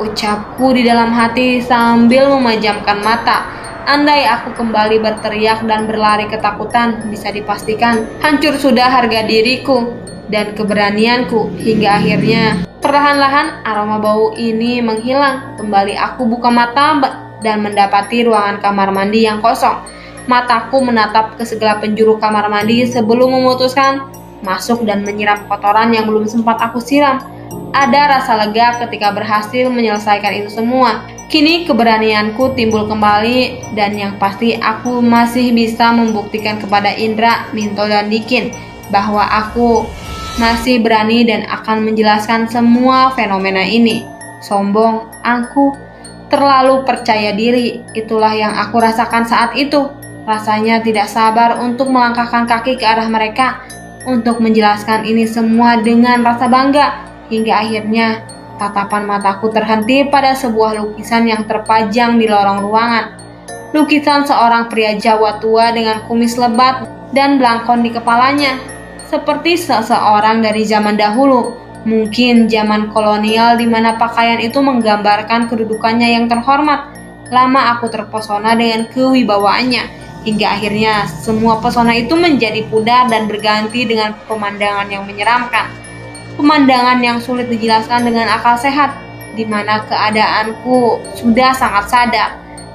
ucapku di dalam hati sambil memejamkan mata. Andai aku kembali berteriak dan berlari ketakutan, bisa dipastikan hancur sudah harga diriku dan keberanianku. Hingga akhirnya perlahan-lahan aroma bau ini menghilang. Kembali aku buka mata dan mendapati ruangan kamar mandi yang kosong. Mataku menatap ke segala penjuru kamar mandi sebelum memutuskan masuk dan menyiram kotoran yang belum sempat aku siram. Ada rasa lega ketika berhasil menyelesaikan itu semua. Kini keberanianku timbul kembali dan yang pasti aku masih bisa membuktikan kepada Indra, Minto, dan Dikin bahwa aku masih berani dan akan menjelaskan semua fenomena ini. Sombong, aku terlalu percaya diri. Itulah yang aku rasakan saat itu. Rasanya tidak sabar untuk melangkahkan kaki ke arah mereka untuk menjelaskan ini semua dengan rasa bangga. Hingga akhirnya tatapan mataku terhenti pada sebuah lukisan yang terpajang di lorong ruangan. Lukisan seorang pria Jawa tua dengan kumis lebat dan belangkon di kepalanya, seperti seseorang dari zaman dahulu, mungkin zaman kolonial di mana pakaian itu menggambarkan kedudukannya yang terhormat. Lama aku terpesona dengan kewibawaannya, hingga akhirnya semua pesona itu menjadi pudar dan berganti dengan pemandangan yang menyeramkan. Pemandangan yang sulit dijelaskan dengan akal sehat, di mana keadaanku sudah sangat sadar,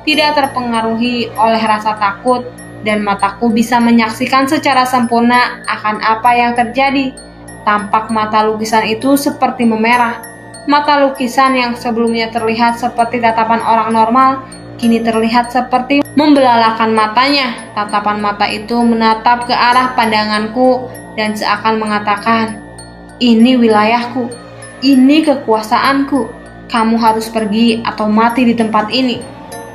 tidak terpengaruhi oleh rasa takut, dan mataku bisa menyaksikan secara sempurna akan apa yang terjadi. Tampak mata lukisan itu seperti memerah. Mata lukisan yang sebelumnya terlihat seperti tatapan orang normal, kini terlihat seperti membelalakan matanya. Tatapan mata itu menatap ke arah pandanganku dan seakan mengatakan, "Ini wilayahku, ini kekuasaanku. Kamu harus pergi atau mati di tempat ini."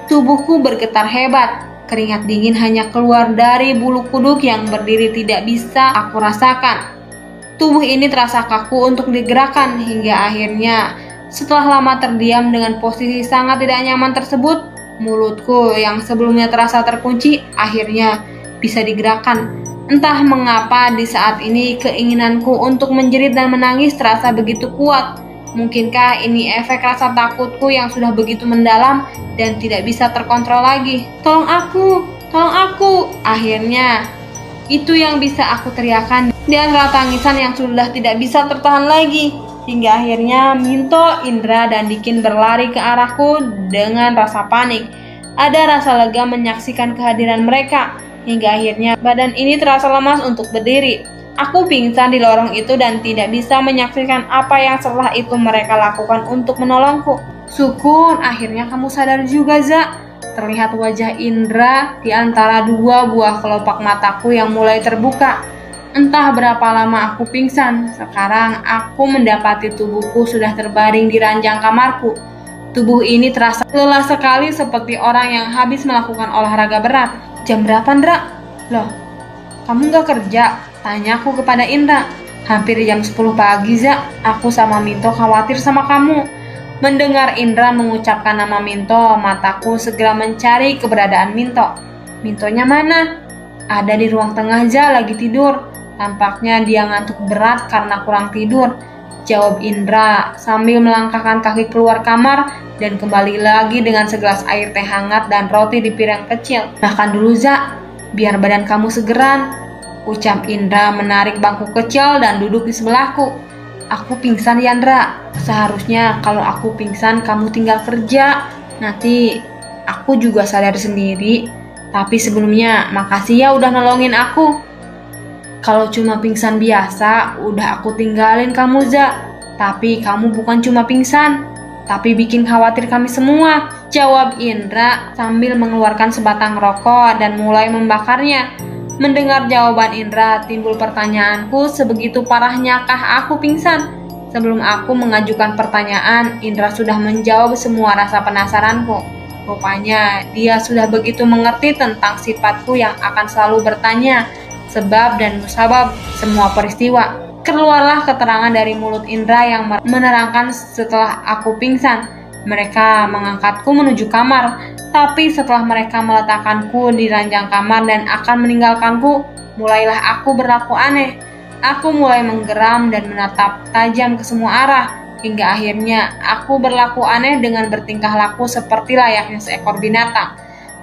Tubuhku bergetar hebat. Keringat dingin hanya keluar dari bulu kuduk yang berdiri tidak bisa aku rasakan. Tubuh ini terasa kaku untuk digerakkan hingga akhirnya setelah lama terdiam dengan posisi sangat tidak nyaman tersebut, mulutku yang sebelumnya terasa terkunci akhirnya bisa digerakkan. Entah mengapa di saat ini keinginanku untuk menjerit dan menangis terasa begitu kuat. Mungkinkah ini efek rasa takutku yang sudah begitu mendalam dan tidak bisa terkontrol lagi? Tolong aku, tolong aku. Akhirnya itu yang bisa aku teriakan di antara tangisan yang sudah tidak bisa tertahan lagi. Hingga akhirnya Minto, Indra, dan Dikin berlari ke arahku dengan rasa panik. Ada rasa lega menyaksikan kehadiran mereka. Hingga akhirnya badan ini terasa lemas untuk berdiri. Aku pingsan di lorong itu dan tidak bisa menyaksikan apa yang setelah itu mereka lakukan untuk menolongku. Syukur akhirnya kamu sadar juga, Za. Terlihat wajah Indra di antara dua buah kelopak mataku yang mulai terbuka. Entah berapa lama aku pingsan, sekarang aku mendapati tubuhku sudah terbaring di ranjang kamarku. Tubuh ini terasa lelah sekali seperti orang yang habis melakukan olahraga berat. Jam berapa, Indra? Loh, kamu gak kerja? Tanyaku kepada Indra. Hampir jam 10 pagi, Za. Aku sama Minto khawatir sama kamu. Mendengar Indra mengucapkan nama Minto, mataku segera mencari keberadaan Minto. Mintonya mana? Ada di ruang tengah, Za, lagi tidur. Tampaknya dia ngantuk berat karena kurang tidur, jawab Indra sambil melangkahkan kaki keluar kamar dan kembali lagi dengan segelas air teh hangat dan roti di piring kecil. Makan dulu, Za, biar badan kamu segeran, ucap Indra menarik bangku kecil dan duduk di sebelahku. Aku pingsan, Yandra. Seharusnya kalau aku pingsan kamu tinggal kerja. Nanti aku juga sadar sendiri. Tapi sebelumnya makasih ya udah nolongin aku. Kalau cuma pingsan biasa, udah aku tinggalin kamu, Za. Tapi kamu bukan cuma pingsan, tapi bikin khawatir kami semua, jawab Indra sambil mengeluarkan sebatang rokok dan mulai membakarnya. Mendengar jawaban Indra, timbul pertanyaanku, sebegitu parahnyakah aku pingsan? Sebelum aku mengajukan pertanyaan, Indra sudah menjawab semua rasa penasaranku. Rupanya dia sudah begitu mengerti tentang sifatku yang akan selalu bertanya sebab dan musabab semua peristiwa. Keluarlah keterangan dari mulut Indra yang menerangkan setelah aku pingsan. Mereka mengangkatku menuju kamar, tapi setelah mereka meletakkanku di ranjang kamar dan akan meninggalkanku, mulailah aku berlaku aneh. Aku mulai menggeram dan menatap tajam ke semua arah, hingga akhirnya aku berlaku aneh dengan bertingkah laku seperti layaknya seekor binatang.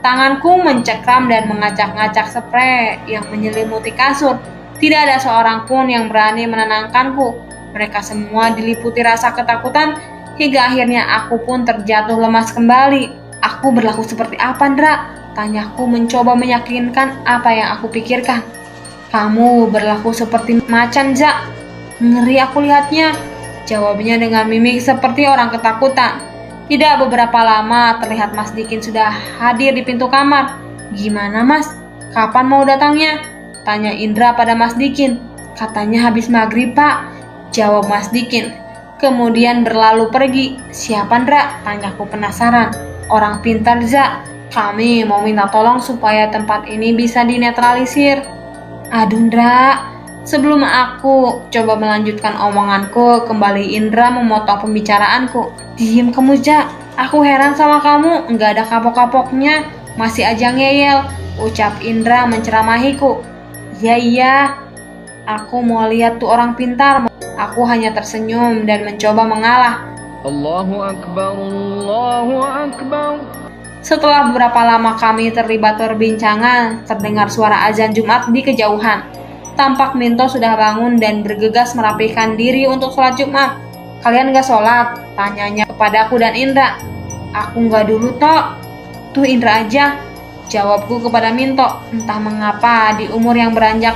Tanganku mencekram dan mengacak-ngacak sprei yang menyelimuti kasur. Tidak ada seorang pun yang berani menenangkanku. Mereka semua diliputi rasa ketakutan, hingga akhirnya aku pun terjatuh lemas kembali. Aku berlaku seperti apa, Ndra? Tanyaku mencoba meyakinkan apa yang aku pikirkan. Kamu berlaku seperti macan, Za. Ngeri aku lihatnya. Jawabnya dengan mimik seperti orang ketakutan. Tidak beberapa lama terlihat Mas Dikin sudah hadir di pintu kamar. Gimana Mas? Kapan mau datangnya? Tanya Indra pada Mas Dikin. Katanya habis maghrib Pak, jawab Mas Dikin. Kemudian berlalu pergi. Siapa Ndra? Tanyaku penasaran. Orang pintar Za. Kami mau minta tolong supaya tempat ini bisa dinetralisir. Aduh Ndra, sebelum aku coba melanjutkan omonganku, kembali Indra memotong pembicaraanku. Diem kamu Ja, aku heran sama kamu, nggak ada kapok-kapoknya, masih aja ngeyel, ucap Indra menceramahiku. Iya, aku mau lihat tuh orang pintar. Aku hanya tersenyum dan mencoba mengalah. Allahu Akbar, Allahu Akbar. Setelah beberapa lama kami terlibat perbincangan, terdengar suara azan Jumat di kejauhan. Tampak Minto sudah bangun dan bergegas merapikan diri untuk sholat Jumat. Kalian gak sholat? Tanyanya kepadaku dan Indra. Aku gak dulu Tok. Tuh Indra aja, jawabku kepada Minto. Entah mengapa di umur yang beranjak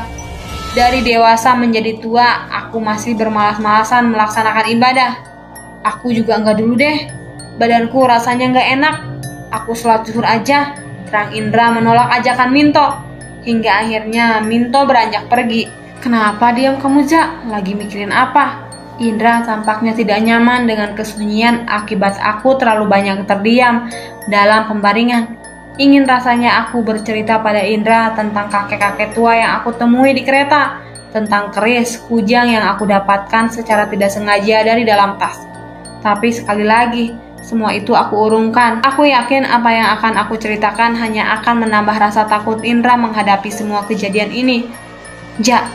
dari dewasa menjadi tua, aku masih bermalas-malasan melaksanakan ibadah. Aku juga gak dulu deh, badanku rasanya gak enak. Aku sholat zuhur aja, terang Indra menolak ajakan Minto. Hingga akhirnya Minto beranjak pergi. Kenapa diam kamu Ja? Lagi mikirin apa? Indra tampaknya tidak nyaman dengan kesunyian akibat aku terlalu banyak terdiam dalam pembaringan. Ingin rasanya aku bercerita pada Indra tentang kakek-kakek tua yang aku temui di kereta, tentang keris, kujang yang aku dapatkan secara tidak sengaja dari dalam tas. Tapi sekali lagi, semua itu aku urungkan. Aku yakin apa yang akan aku ceritakan hanya akan menambah rasa takut Indra menghadapi semua kejadian ini. Ja,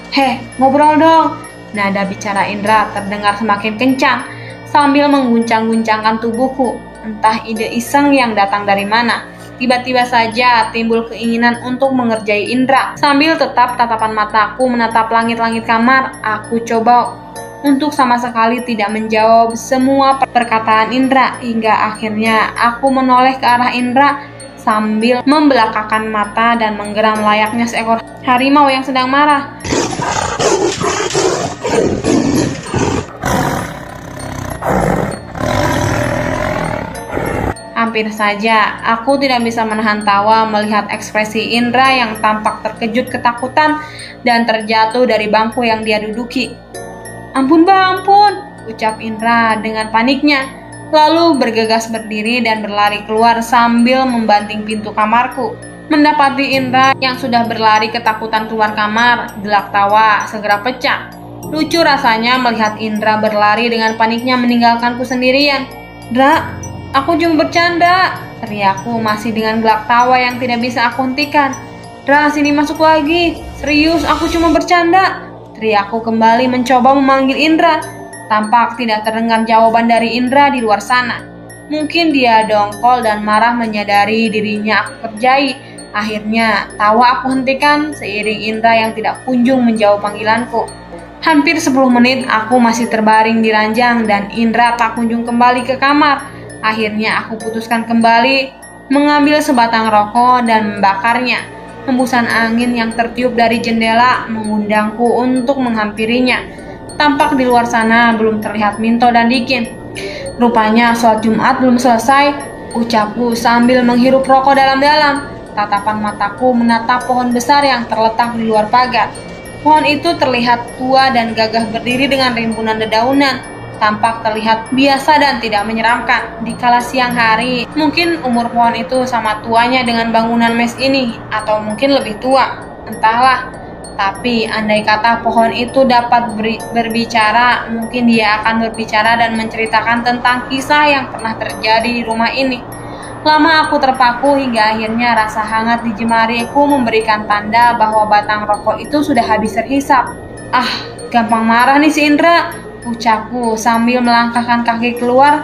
ngobrol dong. Nada bicara Indra terdengar semakin kencang sambil mengguncang-guncangkan tubuhku. Entah ide iseng yang datang dari mana. Tiba-tiba saja timbul keinginan untuk mengerjai Indra. Sambil tetap tatapan mataku menatap langit-langit kamar, aku coba untuk sama sekali tidak menjawab semua perkataan Indra. Hingga akhirnya aku menoleh ke arah Indra sambil membelakakan mata dan menggeram layaknya seekor harimau yang sedang marah. Hampir saja aku tidak bisa menahan tawa melihat ekspresi Indra yang tampak terkejut ketakutan dan terjatuh dari bangku yang dia duduki. Ampun Bang, ampun, ucap Indra dengan paniknya, lalu bergegas berdiri dan berlari keluar sambil membanting pintu kamarku. Mendapati Indra yang sudah berlari ketakutan keluar kamar, gelak tawa segera pecah. Lucu rasanya melihat Indra berlari dengan paniknya meninggalkanku sendirian. Dra, aku cuma bercanda, teriakku masih dengan gelak tawa yang tidak bisa aku hentikan. Dra, sini masuk lagi, serius aku cuma bercanda. Teriakku kembali mencoba memanggil Indra. Tampak tidak terdengar jawaban dari Indra di luar sana. Mungkin dia dongkol dan marah menyadari dirinya aku kerjai. Akhirnya tawa aku hentikan seiring Indra yang tidak kunjung menjawab panggilanku. Hampir 10 menit aku masih terbaring di ranjang dan Indra tak kunjung kembali ke kamar. Akhirnya aku putuskan kembali mengambil sebatang rokok dan membakarnya. Hembusan angin yang tertiup dari jendela mengundangku untuk menghampirinya. Tampak di luar sana belum terlihat Minto dan Dikin. Rupanya sholat Jumat belum selesai, ucapku sambil menghirup rokok dalam-dalam. Tatapan mataku menatap pohon besar yang terletak di luar pagar. Pohon itu terlihat tua dan gagah berdiri dengan rimbunan dedaunan. Tampak terlihat biasa dan tidak menyeramkan. Di kala siang hari, mungkin umur pohon itu sama tuanya dengan bangunan mes ini, atau mungkin lebih tua, entahlah. Tapi andai kata pohon itu dapat berbicara, mungkin dia akan berbicara dan menceritakan tentang kisah yang pernah terjadi di rumah ini. Lama aku terpaku hingga akhirnya rasa hangat di jemariku memberikan tanda bahwa batang rokok itu sudah habis terhisap. Gampang marah nih si Indra, ucapku sambil melangkahkan kaki keluar.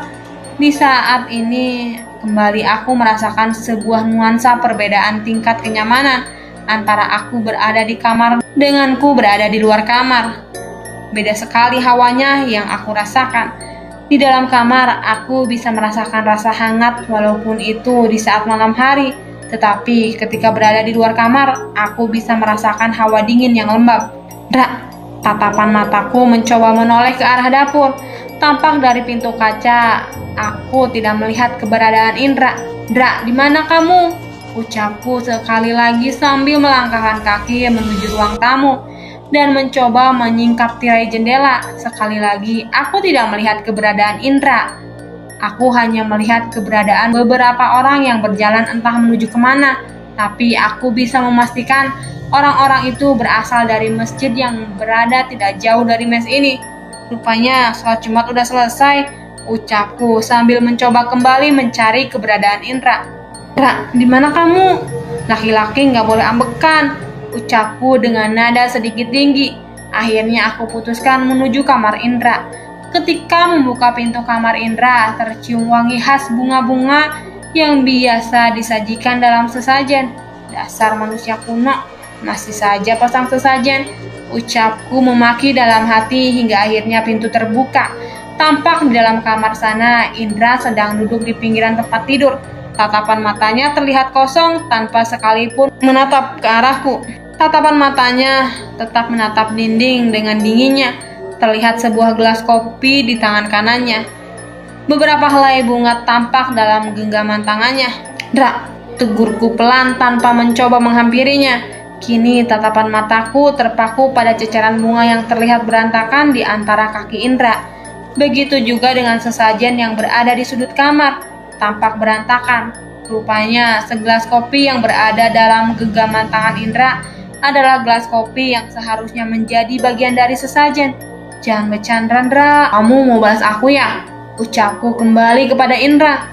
Di saat ini kembali aku merasakan sebuah nuansa perbedaan tingkat kenyamanan antara aku berada di kamar denganku berada di luar kamar. Beda sekali hawanya yang aku rasakan. Di dalam kamar aku bisa merasakan rasa hangat walaupun itu di saat malam hari. Tetapi ketika berada di luar kamar aku bisa merasakan hawa dingin yang lembab. Dra, tatapan mataku mencoba menoleh ke arah dapur. Tampak dari pintu kaca, aku tidak melihat keberadaan Indra. "Indra, di mana kamu?" ucapku sekali lagi sambil melangkahkan kaki menuju ruang tamu dan mencoba menyingkap tirai jendela. Sekali lagi, aku tidak melihat keberadaan Indra. Aku hanya melihat keberadaan beberapa orang yang berjalan entah menuju kemana. Tapi aku bisa memastikan orang-orang itu berasal dari masjid yang berada tidak jauh dari mes ini. Rupanya sholat Jumat udah selesai, ucapku sambil mencoba kembali mencari keberadaan Indra. "Indra, di mana kamu? Laki-laki nggak boleh ambekan," ucapku dengan nada sedikit tinggi. Akhirnya aku putuskan menuju kamar Indra. Ketika membuka pintu kamar Indra, tercium wangi khas bunga-bunga yang biasa disajikan dalam sesajen. "Dasar manusia kuno, masih saja pasang sesajen," ucapku memaki dalam hati hingga akhirnya pintu terbuka. Tampak di dalam kamar sana, Indra sedang duduk di pinggiran tempat tidur. Tatapan matanya terlihat kosong tanpa sekalipun menatap ke arahku. Tatapan matanya tetap menatap dinding dengan dinginnya. Terlihat sebuah gelas kopi di tangan kanannya. Beberapa helai bunga tampak dalam genggaman tangannya. "Indra," tegurku pelan tanpa mencoba menghampirinya. Kini tatapan mataku terpaku pada ceceran bunga yang terlihat berantakan di antara kaki Indra. Begitu juga dengan sesajen yang berada di sudut kamar, tampak berantakan. Rupanya segelas kopi yang berada dalam genggaman tangan Indra adalah gelas kopi yang seharusnya menjadi bagian dari sesajen. "Jangan bercanda, Indra. Kamu mau balas aku ya?" ucapku kembali kepada Indra.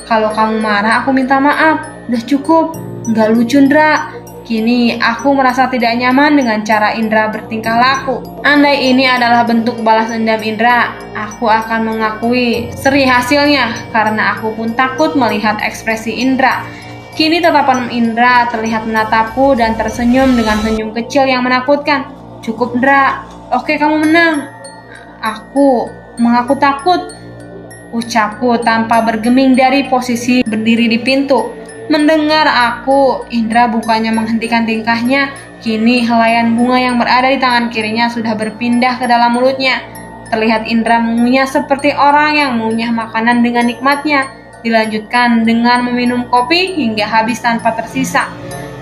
"Kalau kamu marah, aku minta maaf. Udah cukup. Nggak lucu, Indra." Kini aku merasa tidak nyaman dengan cara Indra bertingkah laku. Andai ini adalah bentuk balas dendam Indra, aku akan mengakui seri hasilnya karena aku pun takut melihat ekspresi Indra. Kini tatapan Indra terlihat menatapku dan tersenyum dengan senyum kecil yang menakutkan. "Cukup, Indra. Oke, kamu menang." Aku mengaku takut, ucapku tanpa bergeming dari posisi berdiri di pintu. Mendengar aku, Indra bukannya menghentikan tingkahnya. Kini helaian bunga yang berada di tangan kirinya sudah berpindah ke dalam mulutnya. Terlihat Indra mengunyah seperti orang yang mengunyah makanan dengan nikmatnya. Dilanjutkan dengan meminum kopi hingga habis tanpa tersisa.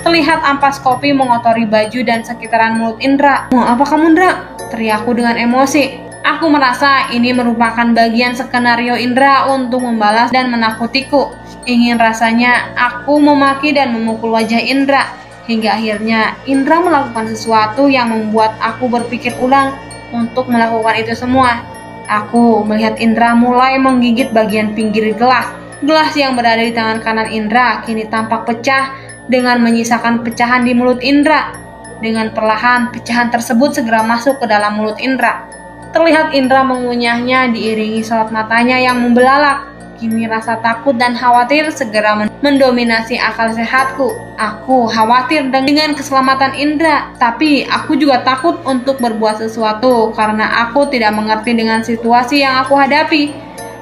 Terlihat ampas kopi mengotori baju dan sekitaran mulut Indra. "Mau apa kamu, Indra?" teriakku dengan emosi. Aku merasa ini merupakan bagian skenario Indra untuk membalas dan menakutiku. Ingin rasanya aku memaki dan memukul wajah Indra. Hingga akhirnya Indra melakukan sesuatu yang membuat aku berpikir ulang untuk melakukan itu semua. Aku melihat Indra mulai menggigit bagian pinggir gelas. Gelas yang berada di tangan kanan Indra kini tampak pecah dengan menyisakan pecahan di mulut Indra. Dengan perlahan, pecahan tersebut segera masuk ke dalam mulut Indra. Terlihat Indra mengunyahnya diiringi sorot matanya yang membelalak. Kini rasa takut dan khawatir segera mendominasi akal sehatku. Aku khawatir dengan keselamatan Indra, tapi aku juga takut untuk berbuat sesuatu karena aku tidak mengerti dengan situasi yang aku hadapi.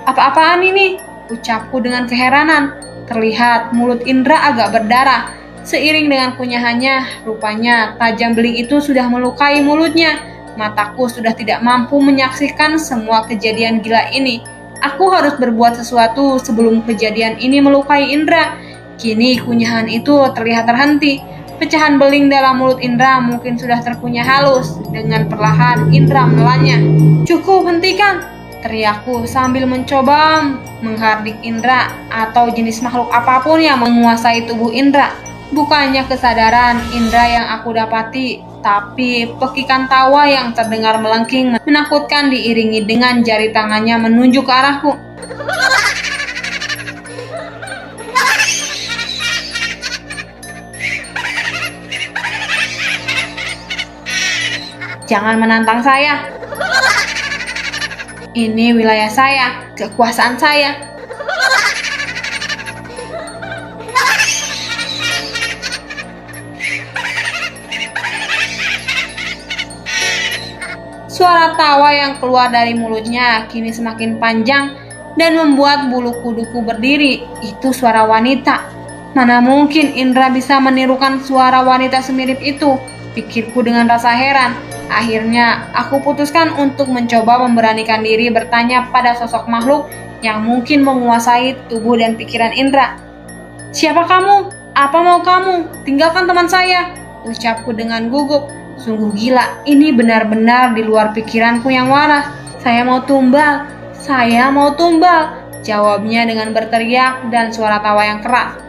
"Apa-apaan ini?" ucapku dengan keheranan. Terlihat mulut Indra agak berdarah. Seiring dengan kunyahannya, rupanya tajam beling itu sudah melukai mulutnya. Mataku sudah tidak mampu menyaksikan semua kejadian gila ini. Aku harus berbuat sesuatu sebelum kejadian ini melukai Indra. Kini kunyahan itu terlihat terhenti. Pecahan beling dalam mulut Indra mungkin sudah terkunyah halus. Dengan perlahan Indra menelannya. "Cukup, hentikan!" teriakku sambil mencoba menghardik Indra atau jenis makhluk apapun yang menguasai tubuh Indra. Bukannya kesadaran Indra yang aku dapati, tapi pekikan tawa yang terdengar melengking menakutkan diiringi dengan jari tangannya menunjuk ke arahku. "Jangan menantang saya. Ini wilayah saya, kekuasaan saya." Suara tawa yang keluar dari mulutnya kini semakin panjang dan membuat bulu kuduku berdiri. Itu suara wanita. Mana mungkin Indra bisa menirukan suara wanita semirip itu? Pikirku dengan rasa heran. Akhirnya, aku putuskan untuk mencoba memberanikan diri bertanya pada sosok makhluk yang mungkin menguasai tubuh dan pikiran Indra. "Siapa kamu? Apa mau kamu? Tinggalkan teman saya," ucapku dengan gugup. Sungguh gila, ini benar-benar di luar pikiranku yang waras. "Saya mau tumbal, saya mau tumbal," jawabnya dengan berteriak dan suara tawa yang keras.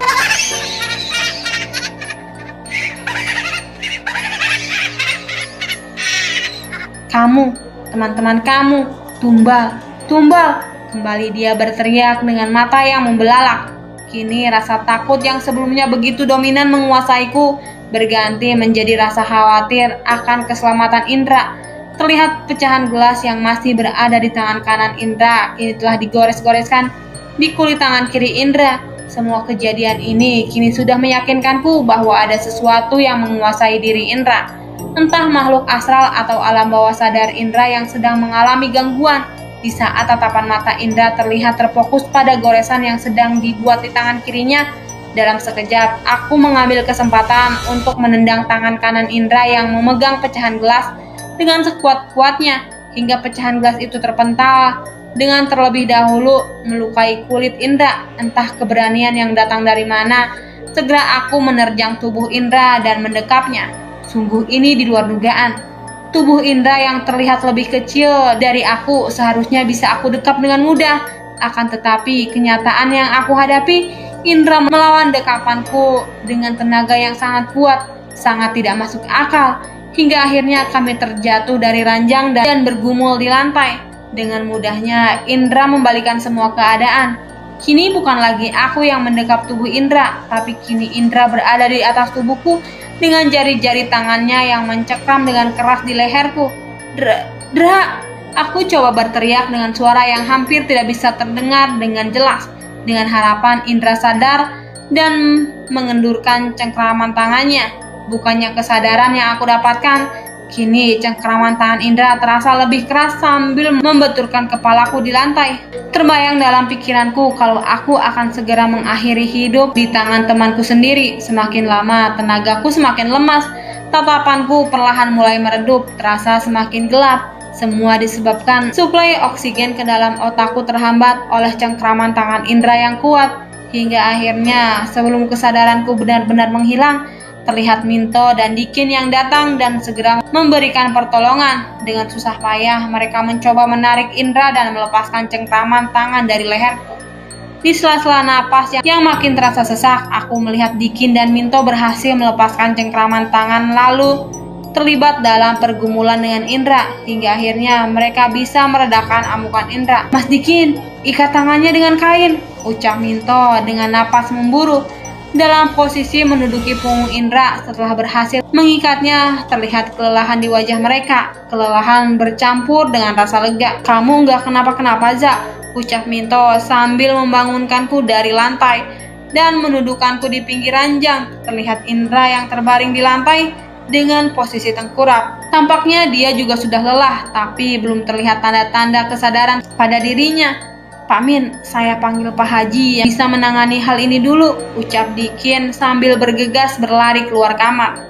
"Kamu, teman-teman kamu, tumbal, tumbal," kembali dia berteriak dengan mata yang membelalak. Kini rasa takut yang sebelumnya begitu dominan menguasaiku berganti menjadi rasa khawatir akan keselamatan Indra. Terlihat pecahan gelas yang masih berada di tangan kanan Indra kini telah digores-goreskan di kulit tangan kiri Indra. Semua kejadian ini kini sudah meyakinkanku bahwa ada sesuatu yang menguasai diri Indra. Entah makhluk astral atau alam bawah sadar Indra yang sedang mengalami gangguan. Di saat tatapan mata Indra terlihat terfokus pada goresan yang sedang dibuat di tangan kirinya, dalam sekejap aku mengambil kesempatan untuk menendang tangan kanan Indra yang memegang pecahan gelas dengan sekuat-kuatnya hingga pecahan gelas itu terpental dengan terlebih dahulu melukai kulit Indra. Entah keberanian yang datang dari mana, segera aku menerjang tubuh Indra dan mendekapnya. Sungguh ini di luar dugaan. Tubuh Indra yang terlihat lebih kecil dari aku seharusnya bisa aku dekap dengan mudah. Akan tetapi kenyataan yang aku hadapi, Indra melawan dekapanku dengan tenaga yang sangat kuat, sangat tidak masuk akal. Hingga akhirnya kami terjatuh dari ranjang dan bergumul di lantai. Dengan mudahnya Indra membalikan semua keadaan. Kini bukan lagi aku yang mendekap tubuh Indra, tapi kini Indra berada di atas tubuhku dengan jari-jari tangannya yang mencekram dengan keras di leherku. Dra! Aku coba berteriak dengan suara yang hampir tidak bisa terdengar dengan jelas, dengan harapan Indra sadar dan mengendurkan cengkraman tangannya. Bukannya kesadaran yang aku dapatkan, kini cengkraman tangan Indra terasa lebih keras sambil membenturkan kepalaku di lantai. Terbayang dalam pikiranku kalau aku akan segera mengakhiri hidup di tangan temanku sendiri. Semakin lama tenagaku semakin lemas, tatapanku perlahan mulai meredup, terasa semakin gelap. Semua disebabkan suplai oksigen ke dalam otakku terhambat oleh cengkraman tangan Indra yang kuat. Hingga akhirnya sebelum kesadaranku benar-benar menghilang, terlihat Minto dan Dikin yang datang dan segera memberikan pertolongan. Dengan susah payah mereka mencoba menarik Indra dan melepaskan cengkraman tangan dari leherku. Di sela-sela napas yang makin terasa sesak, aku melihat Dikin dan Minto berhasil melepaskan cengkraman tangan lalu terlibat dalam pergumulan dengan Indra. Hingga akhirnya mereka bisa meredakan amukan Indra. "Mas Dikin, ikat tangannya dengan kain," ucap Minto dengan napas memburu. Dalam posisi menduduki punggung Indra setelah berhasil mengikatnya, terlihat kelelahan di wajah mereka. Kelelahan bercampur dengan rasa lega. "Kamu nggak kenapa-kenapa, Za," ucap Minto sambil membangunkanku dari lantai dan mendudukanku di pinggir ranjang. Terlihat Indra yang terbaring di lantai dengan posisi tengkurap. Tampaknya dia juga sudah lelah, tapi belum terlihat tanda-tanda kesadaran pada dirinya. "Pak Min, saya panggil Pak Haji yang bisa menangani hal ini dulu," ucap Dikin sambil bergegas berlari keluar kamar.